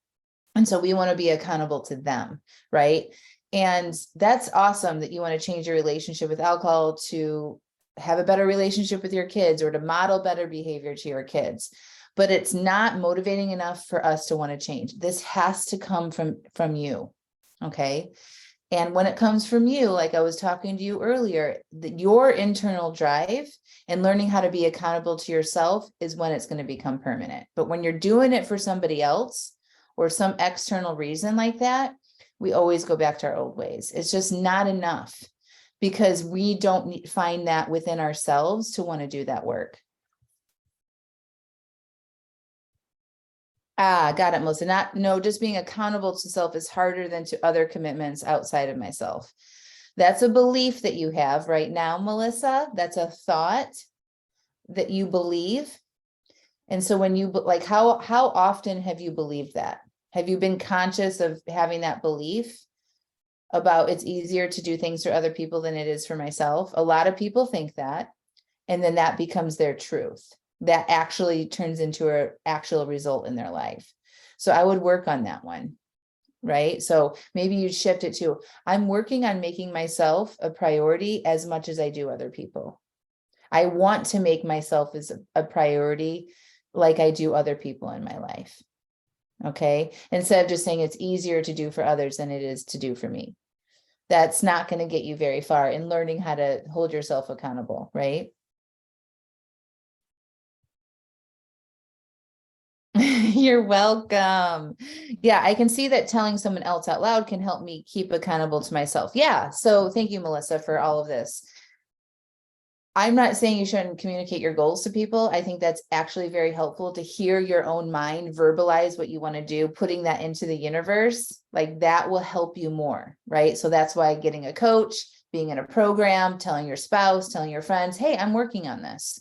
And so we want to be accountable to them. Right. And that's awesome that you want to change your relationship with alcohol to have a better relationship with your kids or to model better behavior to your kids. But it's not motivating enough for us to want to change. This has to come from you. Okay. And when it comes from you, like I was talking to you earlier, your internal drive and learning how to be accountable to yourself is when it's going to become permanent. But when you're doing it for somebody else or some external reason like that, we always go back to our old ways. It's just not enough because we don't find that within ourselves to want to do that work. Got it, Melissa. Just being accountable to self is harder than to other commitments outside of myself. That's a belief that you have right now, Melissa. That's a thought that you believe. And so when you like, how often have you believed that? Have you been conscious of having that belief about it's easier to do things for other people than it is for myself? A lot of people think that, and then that becomes their truth. That actually turns into an actual result in their life. So I would work on that one, right? So maybe you shift it to, I'm working on making myself a priority as much as I do other people. I want to make myself as a priority like I do other people in my life. Okay. Instead of just saying it's easier to do for others than it is to do for me. That's not going to get you very far in learning how to hold yourself accountable, right? You're welcome. Yeah, I can see that telling someone else out loud can help me keep accountable to myself. Yeah. So thank you, Melissa, for all of this. I'm not saying you shouldn't communicate your goals to people. I think that's actually very helpful to hear your own mind verbalize what you want to do, putting that into the universe, like that will help you more, right? So that's why getting a coach, being in a program, telling your spouse, telling your friends, hey, I'm working on this.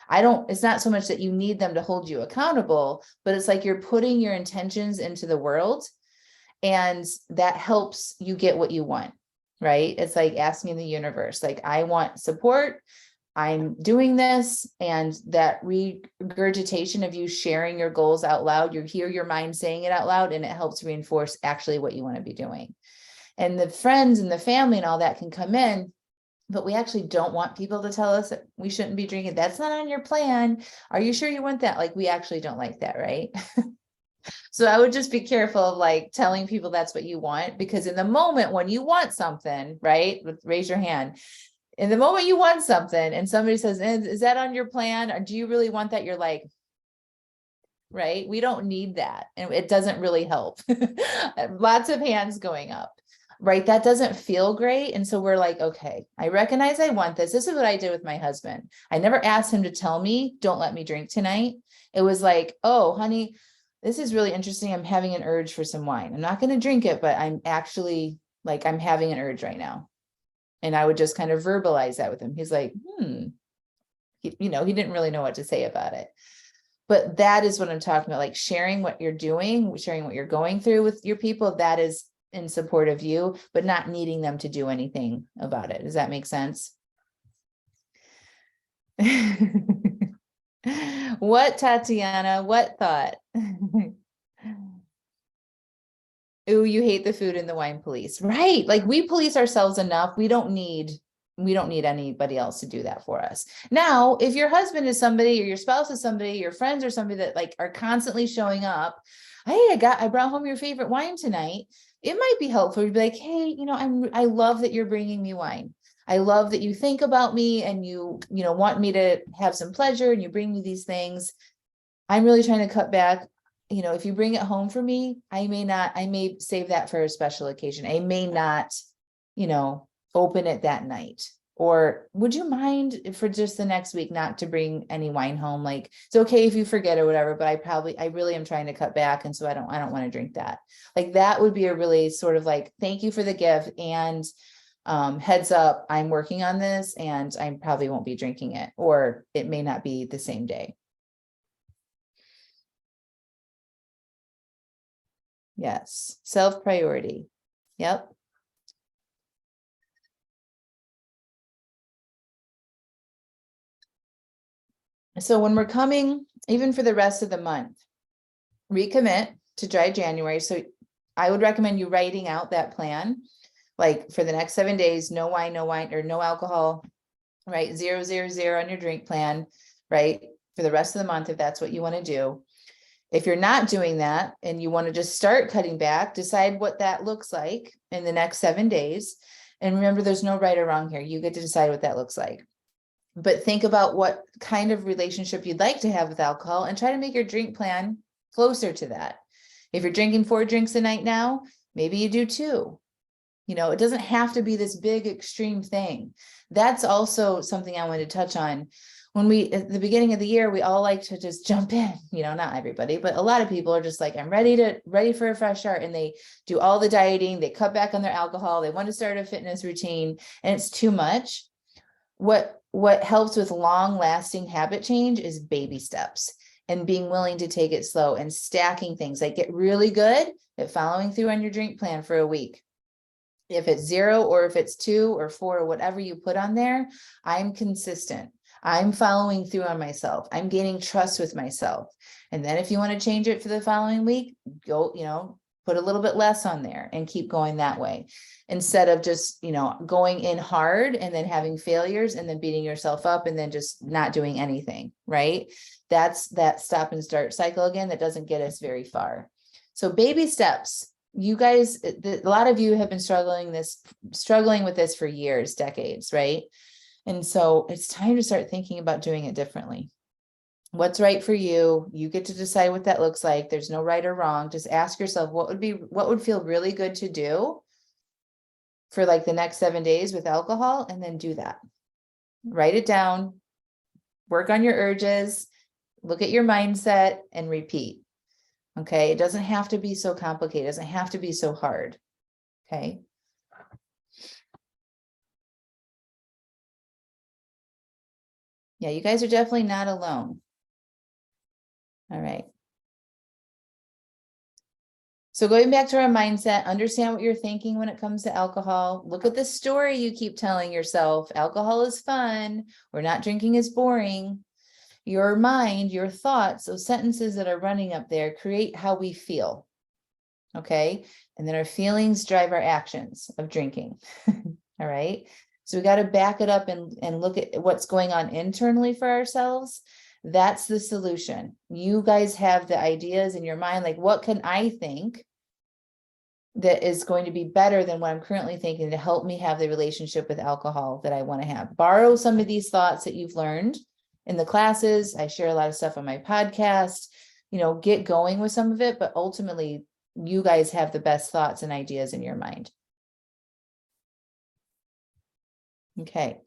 It's not so much that you need them to hold you accountable, but it's like you're putting your intentions into the world and that helps you get what you want, right? It's like asking the universe, like, I want support. I'm doing this. And that regurgitation of you sharing your goals out loud, you hear your mind saying it out loud, and it helps reinforce actually what you want to be doing. And the friends and the family and all that can come in, but we actually don't want people to tell us that we shouldn't be drinking. That's not on your plan. Are you sure you want that? Like, we actually don't like that, right? So I would just be careful of like telling people that's what you want, because in the moment when you want something, right? Raise your hand. In the moment you want something and somebody says, is that on your plan? Or do you really want that? You're like, right? We don't need that. And it doesn't really help. Lots of hands going up, right? That doesn't feel great. And so we're like, okay, I recognize I want this. This is what I did with my husband. I never asked him to tell me, don't let me drink tonight. It was like, oh, honey, this is really interesting. I'm having an urge for some wine. I'm not going to drink it, but I'm actually like, I'm having an urge right now. And I would just kind of verbalize that with him. He's like, he didn't really know what to say about it. But that is what I'm talking about, like sharing what you're doing, sharing what you're going through with your people. That is in support of you, but not needing them to do anything about it. Does that make sense? What, Tatiana? What thought? Ooh, you hate the food and the wine police, right? Like, we police ourselves enough. We don't need anybody else to do that for us. Now, if your husband is somebody, or your spouse is somebody, your friends are somebody that like are constantly showing up, hey, I brought home your favorite wine tonight. It might be helpful to be like, hey, I love that you're bringing me wine. I love that you think about me and you want me to have some pleasure and you bring me these things. I'm really trying to cut back if you bring it home for me, I may save that for a special occasion. I may not, open it that night. Or would you mind for just the next week not to bring any wine home? Like, it's okay if you forget or whatever, but I really am trying to cut back. And so I don't want to drink that. Like, that would be a really sort of like, thank you for the gift, and heads up, I'm working on this and I probably won't be drinking it, or it may not be the same day. Yes. Self-priority. Yep. So when we're coming, even for the rest of the month, recommit to dry January. So I would recommend you writing out that plan, like for the next 7 days, no wine, or no alcohol, right? 0, 0, 0 on your drink plan, right? For the rest of the month, if that's what you want to do. If you're not doing that and you want to just start cutting back, decide what that looks like in the next 7 days. And remember, there's no right or wrong here. You get to decide what that looks like. But think about what kind of relationship you'd like to have with alcohol and try to make your drink plan closer to that. If you're drinking 4 drinks a night now, maybe you do 2. It doesn't have to be this big extreme thing. That's also something I wanted to touch on. When at the beginning of the year, we all like to just jump in, not everybody, but a lot of people are just like, I'm ready for a fresh start. And they do all the dieting, they cut back on their alcohol, they want to start a fitness routine, and it's too much. What helps with long lasting habit change is baby steps and being willing to take it slow and stacking things. Like, get really good at following through on your drink plan for a week. If it's 0 or if it's 2 or 4 or whatever you put on there, I'm consistent. I'm following through on myself. I'm gaining trust with myself. And then if you want to change it for the following week, go, put a little bit less on there and keep going that way, instead of just, going in hard and then having failures and then beating yourself up and then just not doing anything, right? That's that stop and start cycle again. That doesn't get us very far. So baby steps. You guys, a lot of you have been struggling with this for years, decades, right? And so it's time to start thinking about doing it differently. What's right for you? You get to decide what that looks like. There's no right or wrong. Just ask yourself, what would feel really good to do for like the next 7 days with alcohol, and then do that. Write it down, work on your urges, look at your mindset, and repeat. Okay. It doesn't have to be so complicated. It doesn't have to be so hard. Okay. Yeah, you guys are definitely not alone. All right. So going back to our mindset, understand what you're thinking when it comes to alcohol. Look at the story you keep telling yourself. Alcohol is fun. Or not drinking is boring. Your mind, your thoughts, those sentences that are running up there create how we feel. Okay. And then our feelings drive our actions of drinking. All right. So we got to back it up and look at what's going on internally for ourselves. That's the solution. You guys have the ideas in your mind, like, what can I think that is going to be better than what I'm currently thinking to help me have the relationship with alcohol that I want to have? Borrow some of these thoughts that you've learned in the classes. I share a lot of stuff on my podcast, get going with some of it, but ultimately you guys have the best thoughts and ideas in your mind. Okay.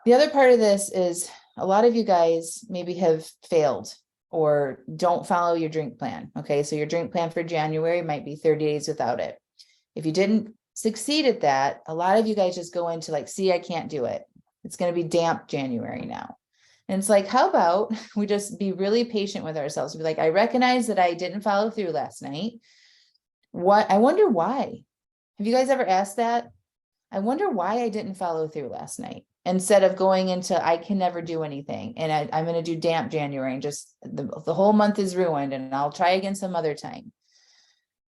The other part of this is a lot of you guys maybe have failed or don't follow your drink plan. Okay. So your drink plan for January might be 30 days without it. If you didn't succeed at that, a lot of you guys just go into like, see, I can't do it. It's going to be damp January now. And it's like, how about we just be really patient with ourselves? Be like, I recognize that I didn't follow through last night. I wonder why. Have you guys ever asked that? I wonder why I didn't follow through last night, instead of going into, I can never do anything. And I'm going to do damp January and just the whole month is ruined and I'll try again some other time.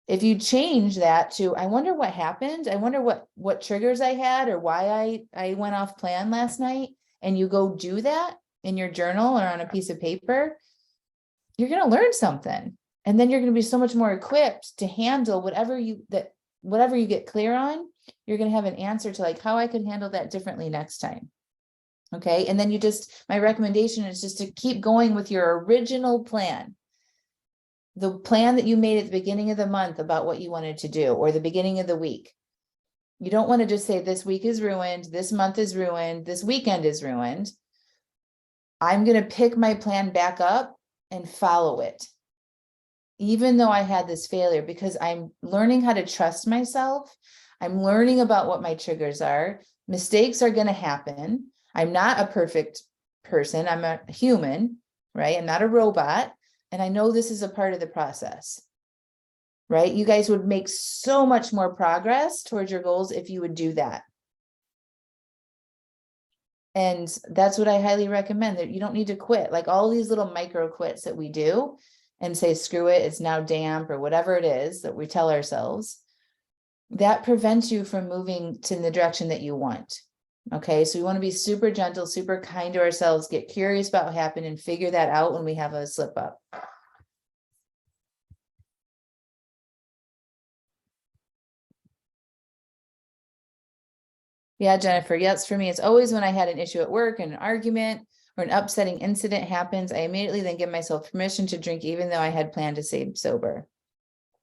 If you change that to, I wonder what happened. I wonder what triggers I had or why I went off plan last night, and you go do that in your journal or on a piece of paper, you're going to learn something. And then you're going to be so much more equipped to handle whatever you get clear on. You're going to have an answer to like how I could handle that differently next time. Okay. And then my recommendation is just to keep going with your original plan. the plan that you made at the beginning of the month about what you wanted to do, or the beginning of the week. You don't want to just say this week is ruined, this month is ruined, this weekend is ruined. I'm going to pick my plan back up and follow it, even though I had this failure, because I'm learning how to trust myself. I'm learning about what my triggers are. Mistakes are going to happen. I'm not a perfect person. I'm a human, right? I'm not a robot. And I know this is a part of the process, right? You guys would make so much more progress towards your goals if you would do that. And that's what I highly recommend, that you don't need to quit. Like all these little micro quits that we do and say, screw it, it's now damp, or whatever it is that we tell ourselves, that prevents you from moving to the direction that you want. Okay, so we want to be super gentle, super kind to ourselves, get curious about what happened and figure that out when we have a slip up. Yeah, Jennifer, yes, for me, it's always when I had an issue at work, an argument, or an upsetting incident happens, I immediately then give myself permission to drink, even though I had planned to stay sober.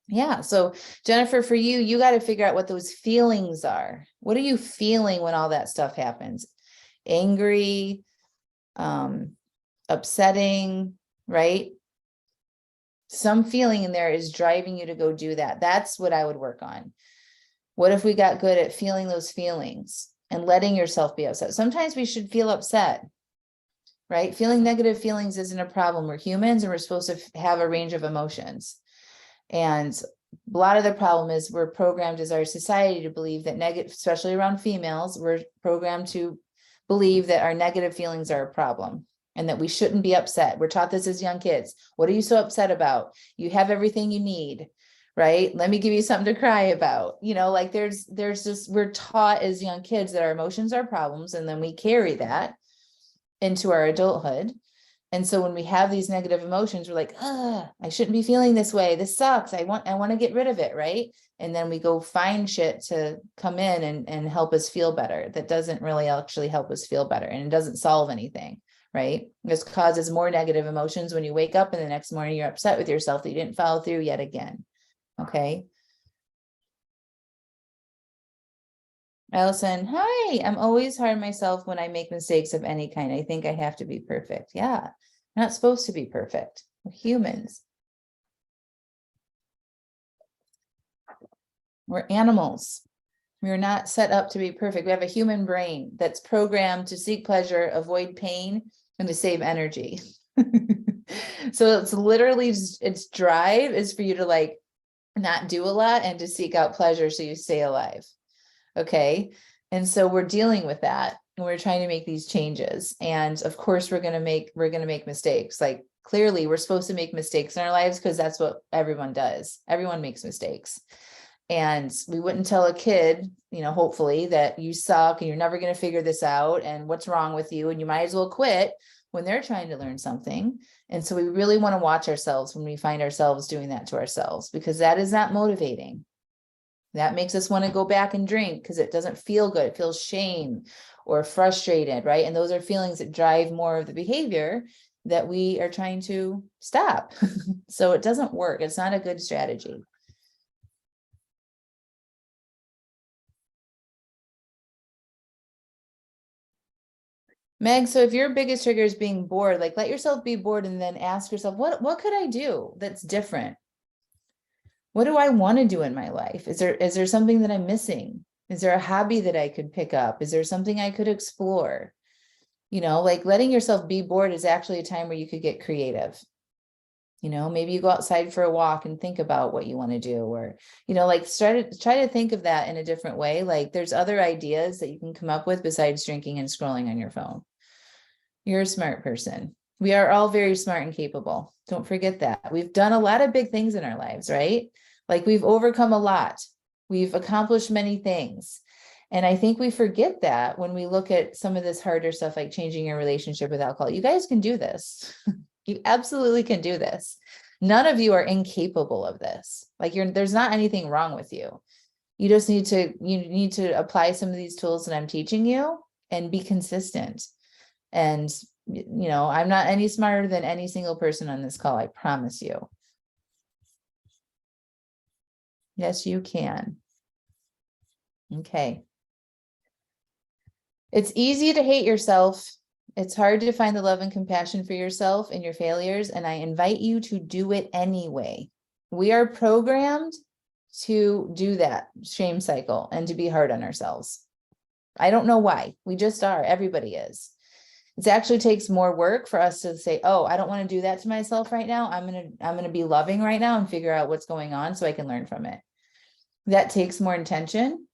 Yeah. So Jennifer, for you, you got to figure out what those feelings are. What are you feeling when all that stuff happens? Angry, upsetting, right? Some feeling in there is driving you to go do that. That's what I would work on. What if we got good at feeling those feelings and letting yourself be upset? Sometimes we should feel upset, right? Feeling negative feelings isn't a problem. We're humans and we're supposed to have a range of emotions. And a lot of the problem is we're programmed as our society to believe that negative, especially around females, we're programmed to believe that our negative feelings are a problem and that we shouldn't be upset. We're taught this as young kids. What are you so upset about? You have everything you need, right? Let me give you something to cry about. You know, like there's just, we're taught as young kids that our emotions are problems, and then we carry that into our adulthood. And so when we have these negative emotions, we're like, I shouldn't be feeling this way. This sucks. I want to get rid of it. Right. And then we go find shit to come in and help us feel better. That doesn't really actually help us feel better. And it doesn't solve anything. Right. This causes more negative emotions when you wake up and the next morning you're upset with yourself that you didn't follow through yet again. Okay. Allison, hi. I'm always hard on myself when I make mistakes of any kind. I think I have to be perfect. Yeah, we're not supposed to be perfect. We're humans. We're animals. We're not set up to be perfect. We have a human brain that's programmed to seek pleasure, avoid pain, and to save energy. So it's literally, its drive is for you to like not do a lot and to seek out pleasure so you stay alive. Okay. And so we're dealing with that and we're trying to make these changes. And of course, we're going to make mistakes. Like clearly we're supposed to make mistakes in our lives because that's what everyone does. Everyone makes mistakes. And we wouldn't tell a kid, you know, hopefully that you suck and you're never going to figure this out and what's wrong with you. And you might as well quit when they're trying to learn something. And so we really want to watch ourselves when we find ourselves doing that to ourselves, because that is not motivating. That makes us want to go back and drink because it doesn't feel good. It feels shame or frustrated, right? And those are feelings that drive more of the behavior that we are trying to stop. So it doesn't work. It's not a good strategy. Meg, so if your biggest trigger is being bored, like let yourself be bored and then ask yourself, what could I do that's different? What do I want to do in my life? Is there something that I'm missing? Is there a hobby that I could pick up? Is there something I could explore? You know, like letting yourself be bored is actually a time where you could get creative. You know, maybe you go outside for a walk and think about what you want to do, or, you know, like try to think of that in a different way. Like there's other ideas that you can come up with besides drinking and scrolling on your phone. You're a smart person. We are all very smart and capable. Don't forget that. We've done a lot of big things in our lives, right? Like we've overcome a lot. We've accomplished many things. And I think we forget that when we look at some of this harder stuff, like changing your relationship with alcohol. You guys can do this. You absolutely can do this. None of you are incapable of this. Like there's not anything wrong with you. You just need to apply some of these tools that I'm teaching you and be consistent. And, you know, I'm not any smarter than any single person on this call. I promise you. Yes, you can. Okay. It's easy to hate yourself. It's hard to find the love and compassion for yourself and your failures, and I invite you to do it anyway. We are programmed to do that shame cycle and to be hard on ourselves. I don't know why. We just are. Everybody is. It actually takes more work for us to say, oh, I don't want to do that to myself right now. I'm going to be loving right now and figure out what's going on so I can learn from it. That takes more intention,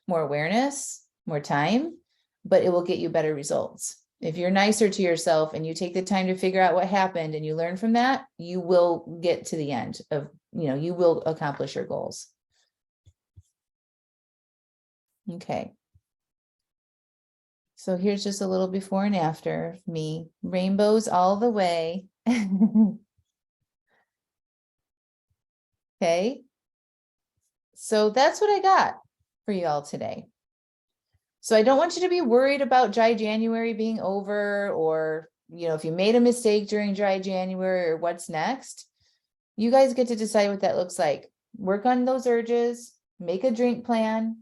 more awareness, more time, but it will get you better results. If you're nicer to yourself and you take the time to figure out what happened and you learn from that, you will get to the end of, you will accomplish your goals. Okay. So here's just a little before and after of me. Rainbows all the way. Okay. So that's what I got for you all today. So I don't want you to be worried about dry January being over, or, if you made a mistake during dry January or what's next. You guys get to decide what that looks like. Work on those urges, make a drink plan,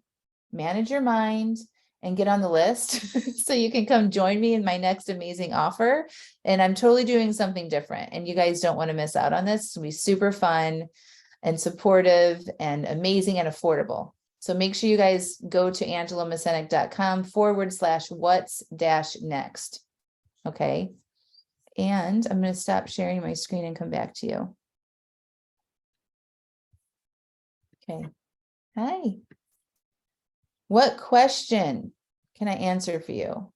manage your mind, and get on the list so you can come join me in my next amazing offer. And I'm totally doing something different, and you guys don't want to miss out on this. It's going to be super fun and supportive and amazing and affordable. So make sure you guys go to angelamascenik.com/what's-next. Okay. And I'm going to stop sharing my screen and come back to you. Okay. Hi. What question can I answer for you?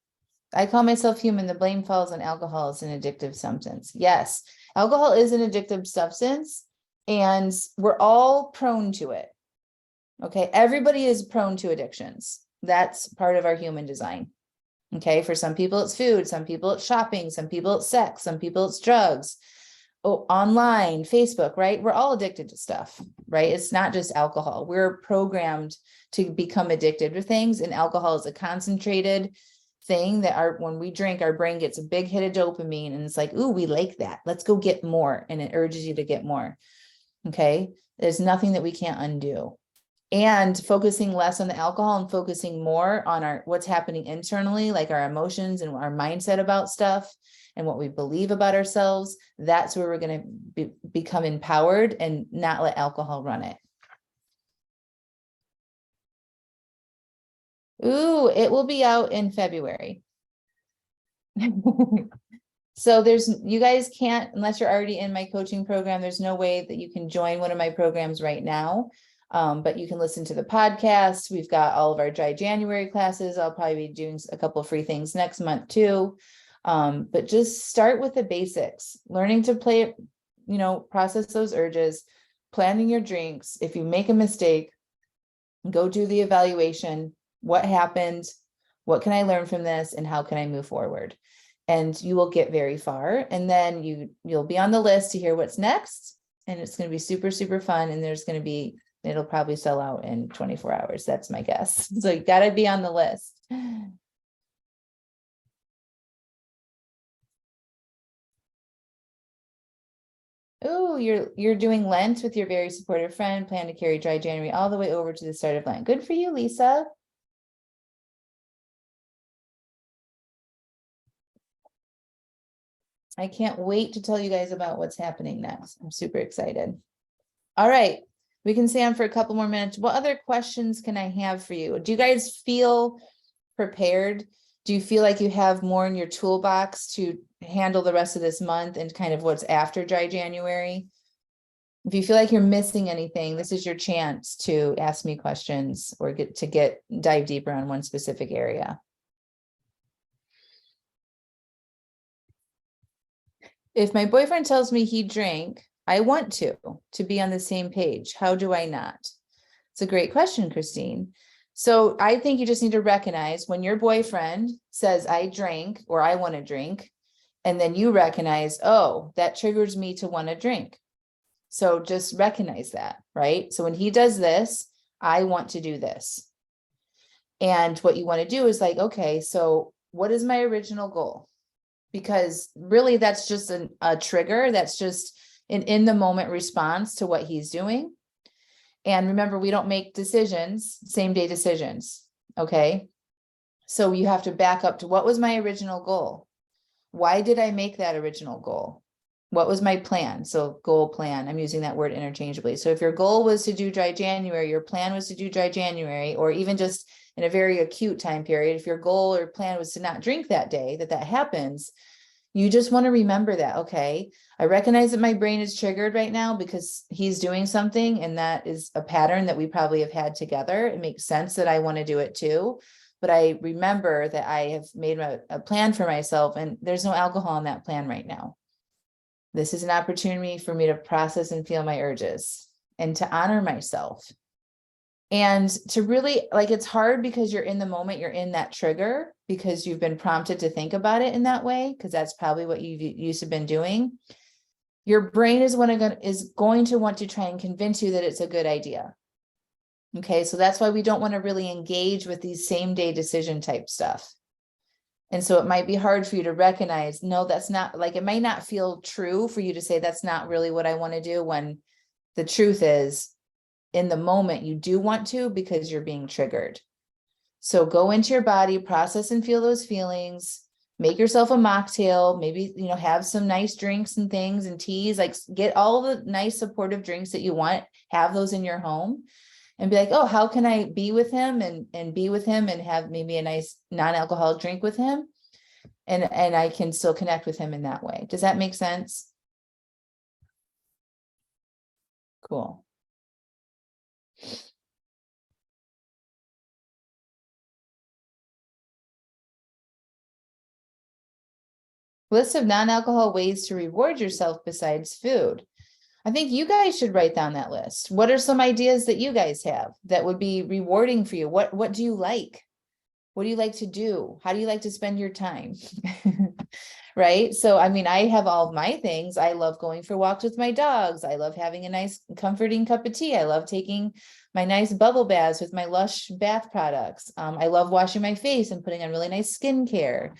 I call myself human. The blame falls on alcohol. It's an addictive substance. Yes, alcohol is an addictive substance, and we're all prone to it. Okay. Everybody is prone to addictions. That's part of our human design. Okay. For some people, it's food. Some people, it's shopping. Some people, it's sex. Some people, it's drugs. Online, Facebook, right? We're all addicted to stuff, right? It's not just alcohol. We're programmed to become addicted to things, and alcohol is a concentrated thing that when we drink, our brain gets a big hit of dopamine, and it's like, ooh, we like that. Let's go get more. And it urges you to get more. Okay. There's nothing that we can't undo. And focusing less on the alcohol and focusing more on what's happening internally, like our emotions and our mindset about stuff and what we believe about ourselves, that's where we're going to become empowered and not let alcohol run it. Ooh, it will be out in February. So you guys can't, unless you're already in my coaching program, there's no way that you can join one of my programs right now. But you can listen to the podcast. We've got all of our dry January classes. I'll probably be doing a couple of free things next month too. But just start with the basics, learning to play, process those urges, planning your drinks. If you make a mistake, go do the evaluation. What happened? What can I learn from this? And how can I move forward? And you will get very far. And then you'll be on the list to hear what's next. And it's going to be super, super fun. And it'll probably sell out in 24 hours. That's my guess. So you got to be on the list. Oh, you're doing Lent with your very supportive friend. Plan to carry dry January all the way over to the start of Lent. Good for you, Lisa. I can't wait to tell you guys about what's happening next. I'm super excited. All right. We can stay on for a couple more minutes. What other questions can I have for you? Do you guys feel prepared? Do you feel like you have more in your toolbox to handle the rest of this month and kind of what's after dry January? If you feel like you're missing anything, this is your chance to ask me questions or dive deeper on one specific area. If my boyfriend tells me he drank, I want to be on the same page. How do I not? It's a great question, Christine. So I think you just need to recognize when your boyfriend says, I drank, or I want to drink, and then you recognize, oh, that triggers me to want to drink. So just recognize that, right? So when he does this, I want to do this. And what you want to do is like, okay, so what is my original goal? Because really that's just a trigger. That's just an in the moment response to what he's doing. And remember, we don't make decisions, same day decisions. Okay. So you have to back up to what was my original goal? Why did I make that original goal? What was my plan? So goal plan, I'm using that word interchangeably. So if your goal was to do dry January, your plan was to do dry January, or even just in a very acute time period, if your goal or plan was to not drink that day, that happens, you just want to remember that, okay, I recognize that my brain is triggered right now because he's doing something, and that is a pattern that we probably have had together. It makes sense that I want to do it too. But I remember that I have made a plan for myself, and there's no alcohol in that plan right now. This is an opportunity for me to process and feel my urges and to honor myself. And to really, like, it's hard because you're in the moment, you're in that trigger because you've been prompted to think about it in that way, because that's probably what you've used to been doing. Your brain is going to want to try and convince you that it's a good idea. Okay, so that's why we don't want to really engage with these same day decision type stuff. And so it might be hard for you to recognize, no, that's not, like, it might not feel true for you to say that's not really what I want to do, when the truth is, in the moment, you do want to because you're being triggered. So go into your body, process and feel those feelings, make yourself a mocktail, maybe, have some nice drinks and things and teas, like get all the nice supportive drinks that you want, have those in your home. And be like, oh, how can I be with him and be with him and have maybe a nice non-alcoholic drink with him? And I can still connect with him in that way. Does that make sense? Cool. List of non-alcohol ways to reward yourself besides food. I think you guys should write down that list. What are some ideas that you guys have that would be rewarding for you? What do you like? What do you like to do? How do you like to spend your time? Right? So, I mean, I have all of my things. I love going for walks with my dogs. I love having a nice comforting cup of tea. I love taking my nice bubble baths with my Lush bath products. I love washing my face and putting on really nice skincare.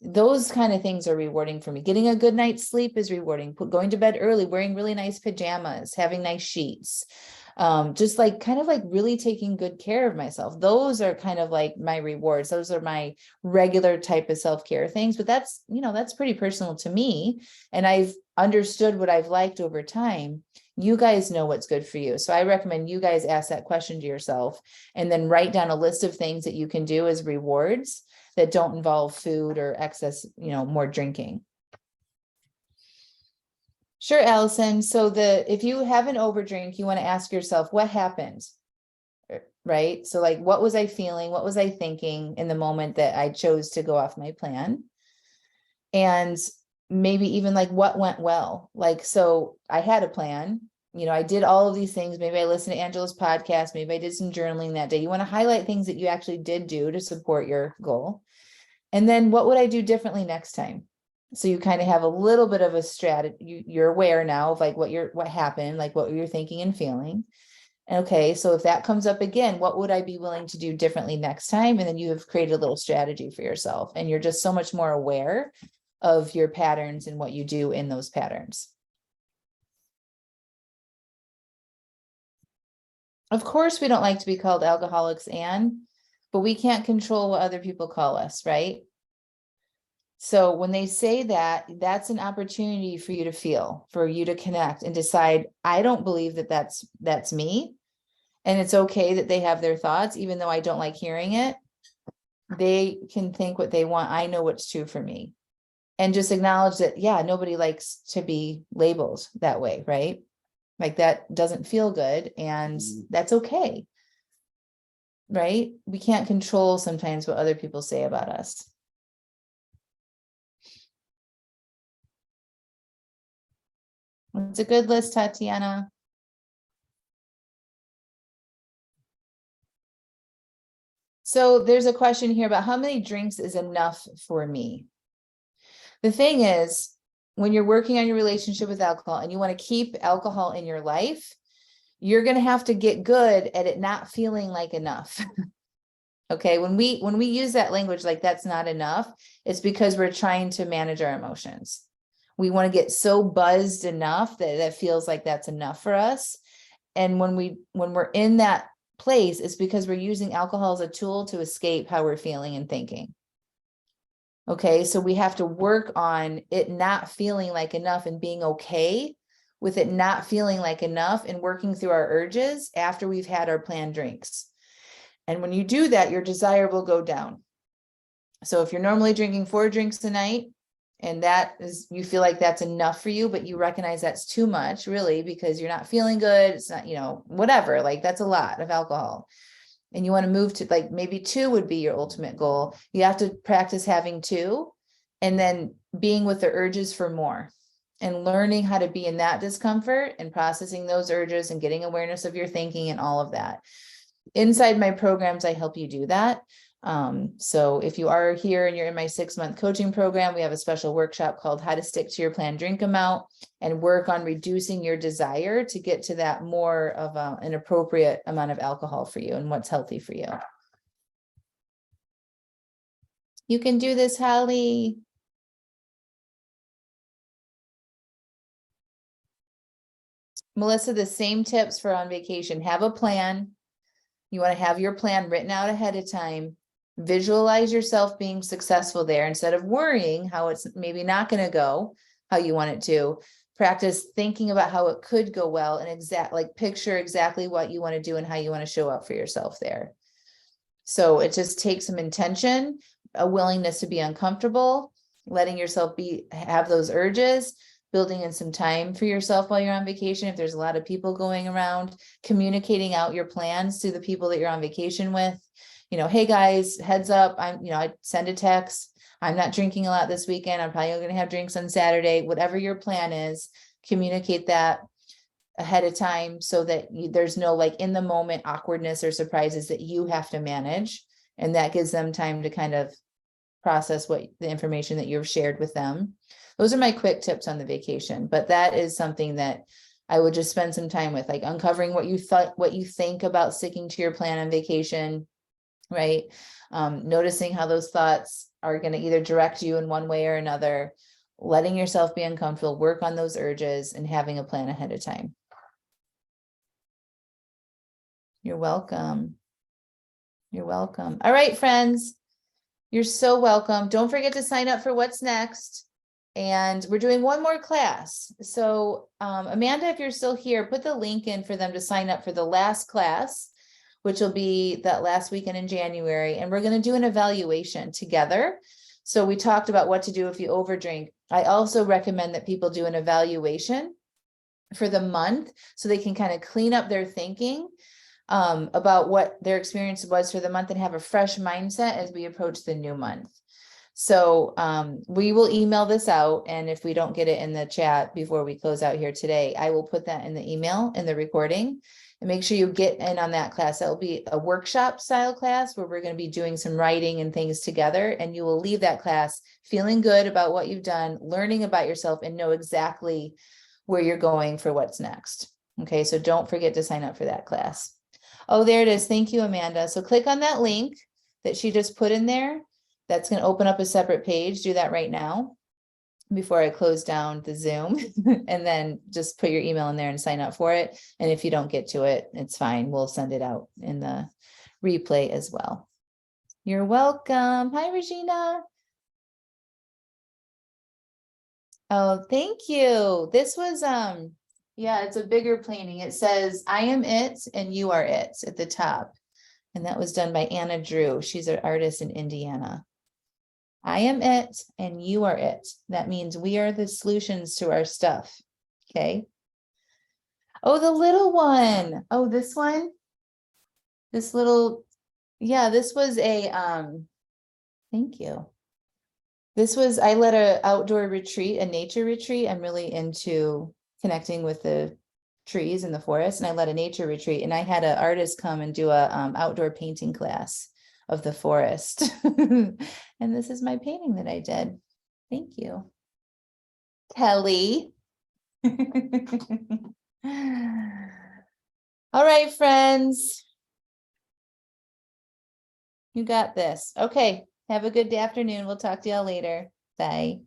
Those kind of things are rewarding for me. Getting a good night's sleep is rewarding. Going to bed early, wearing really nice pajamas, having nice sheets. Just like kind of like really taking good care of myself. Those are kind of like my rewards. Those are my regular type of self-care things, but that's pretty personal to me. And I've understood what I've liked over time. You guys know what's good for you. So I recommend you guys ask that question to yourself and then write down a list of things that you can do as rewards that don't involve food or excess, more drinking. Sure, Allison. So if you have an overdrink, you want to ask yourself, what happened? Right? So like, what was I feeling? What was I thinking in the moment that I chose to go off my plan? And maybe even like what went well? Like, so I had a plan, I did all of these things. Maybe I listened to Angela's podcast. Maybe I did some journaling that day. You want to highlight things that you actually did do to support your goal. And then what would I do differently next time? So you kind of have a little bit of a strategy. You're aware now of like what happened, like what you're thinking and feeling. Okay, so if that comes up again, what would I be willing to do differently next time? And then you have created a little strategy for yourself, and you're just so much more aware of your patterns and what you do in those patterns. Of course, we don't like to be called alcoholics, Anne, but we can't control what other people call us, right? So when they say that, that's an opportunity for you to feel, for you to connect and decide, I don't believe that that's me. And it's okay that they have their thoughts, even though I don't like hearing it. They can think what they want. I know what's true for me. And just acknowledge that, yeah, nobody likes to be labeled that way, right? Like that doesn't feel good, and that's okay. Right? We can't control sometimes what other people say about us. It's a good list, Tatiana. So there's a question here about how many drinks is enough for me. The thing is, when you're working on your relationship with alcohol and you want to keep alcohol in your life, you're going to have to get good at it not feeling like enough. Okay, when we use that language like that's not enough, it's because we're trying to manage our emotions. We want to get so buzzed enough that feels like that's enough for us. And when we're in that place, it's because we're using alcohol as a tool to escape how we're feeling and thinking. Okay, so we have to work on it not feeling like enough and being okay with it not feeling like enough and working through our urges after we've had our planned drinks. And when you do that, your desire will go down. So if you're normally drinking 4 drinks a night, and that is, you feel like that's enough for you, but you recognize that's too much, really, because you're not feeling good. It's not, whatever, like that's a lot of alcohol. And you want to move to like maybe 2 would be your ultimate goal. You have to practice having 2 and then being with the urges for more and learning how to be in that discomfort and processing those urges and getting awareness of your thinking and all of that. Inside my programs, I help you do that. So if you are here and you're in my 6-month coaching program, we have a special workshop called How to Stick to Your Planned Drink Amount and work on reducing your desire to get to that more of an appropriate amount of alcohol for you and what's healthy for you. You can do this, Holly. Melissa, the same tips for on vacation. Have a plan. You want to have your plan written out ahead of time. Visualize yourself being successful there instead of worrying how it's maybe not going to go how you want it to. Practice thinking about how it could go well and picture exactly what you want to do and how you want to show up for yourself there. So it just takes some intention, a willingness to be uncomfortable, letting yourself have those urges, building in some time for yourself while you're on vacation. If there's a lot of people going around, communicating out your plans to the people that you're on vacation with. Hey guys, heads up, I send a text. I'm not drinking a lot this weekend. I'm probably going to have drinks on Saturday. Whatever your plan is, communicate that ahead of time so that there's no in the moment awkwardness or surprises that you have to manage. And that gives them time to kind of process the information that you've shared with them. Those are my quick tips on the vacation, but that is something that I would just spend some time with, uncovering what you think about sticking to your plan on vacation, right? Noticing how those thoughts are going to either direct you in one way or another, letting yourself be uncomfortable, work on those urges, and having a plan ahead of time. You're welcome. You're welcome. All right, friends, you're so welcome. Don't forget to sign up for what's next. And we're doing one more class. So Amanda, if you're still here, put the link in for them to sign up for the last class, which will be that last weekend in January. And we're going to do an evaluation together. So we talked about what to do if you overdrink. I also recommend that people do an evaluation for the month so they can kind of clean up their thinking about what their experience was for the month and have a fresh mindset as we approach the new month. So we will email this out, and if we don't get it in the chat before we close out here today, I will put that in the email in the recording. And make sure you get in on that class. That will be a workshop style class where we're going to be doing some writing and things together, and you will leave that class feeling good about what you've done, learning about yourself, and know exactly where you're going for what's next. Okay, so don't forget to sign up for that class. Oh, there it is. Thank you, Amanda. So click on that link that she just put in there. That's going to open up a separate page. Do that right now before I close down the Zoom, and then just put your email in there and sign up for it. And if you don't get to it, it's fine. We'll send it out in the replay as well. You're welcome. Hi, Regina. Oh, thank you. This was, yeah, it's a bigger painting. It says, I am it and you are it at the top. And that was done by Anna Drew. She's an artist in Indiana. I am it and you are it. That means we are the solutions to our stuff. Okay. Oh, the little one. Oh, this one. This little, yeah, this was a, thank you. This was, I led an outdoor retreat, a nature retreat. I'm really into connecting with the trees in the forest, and I led a nature retreat, and I had an artist come and do a outdoor painting class of the forest. And this is my painting that I did. Thank you, Kelly. All right, friends. You got this. Okay. Have a good afternoon. We'll talk to y'all later. Bye.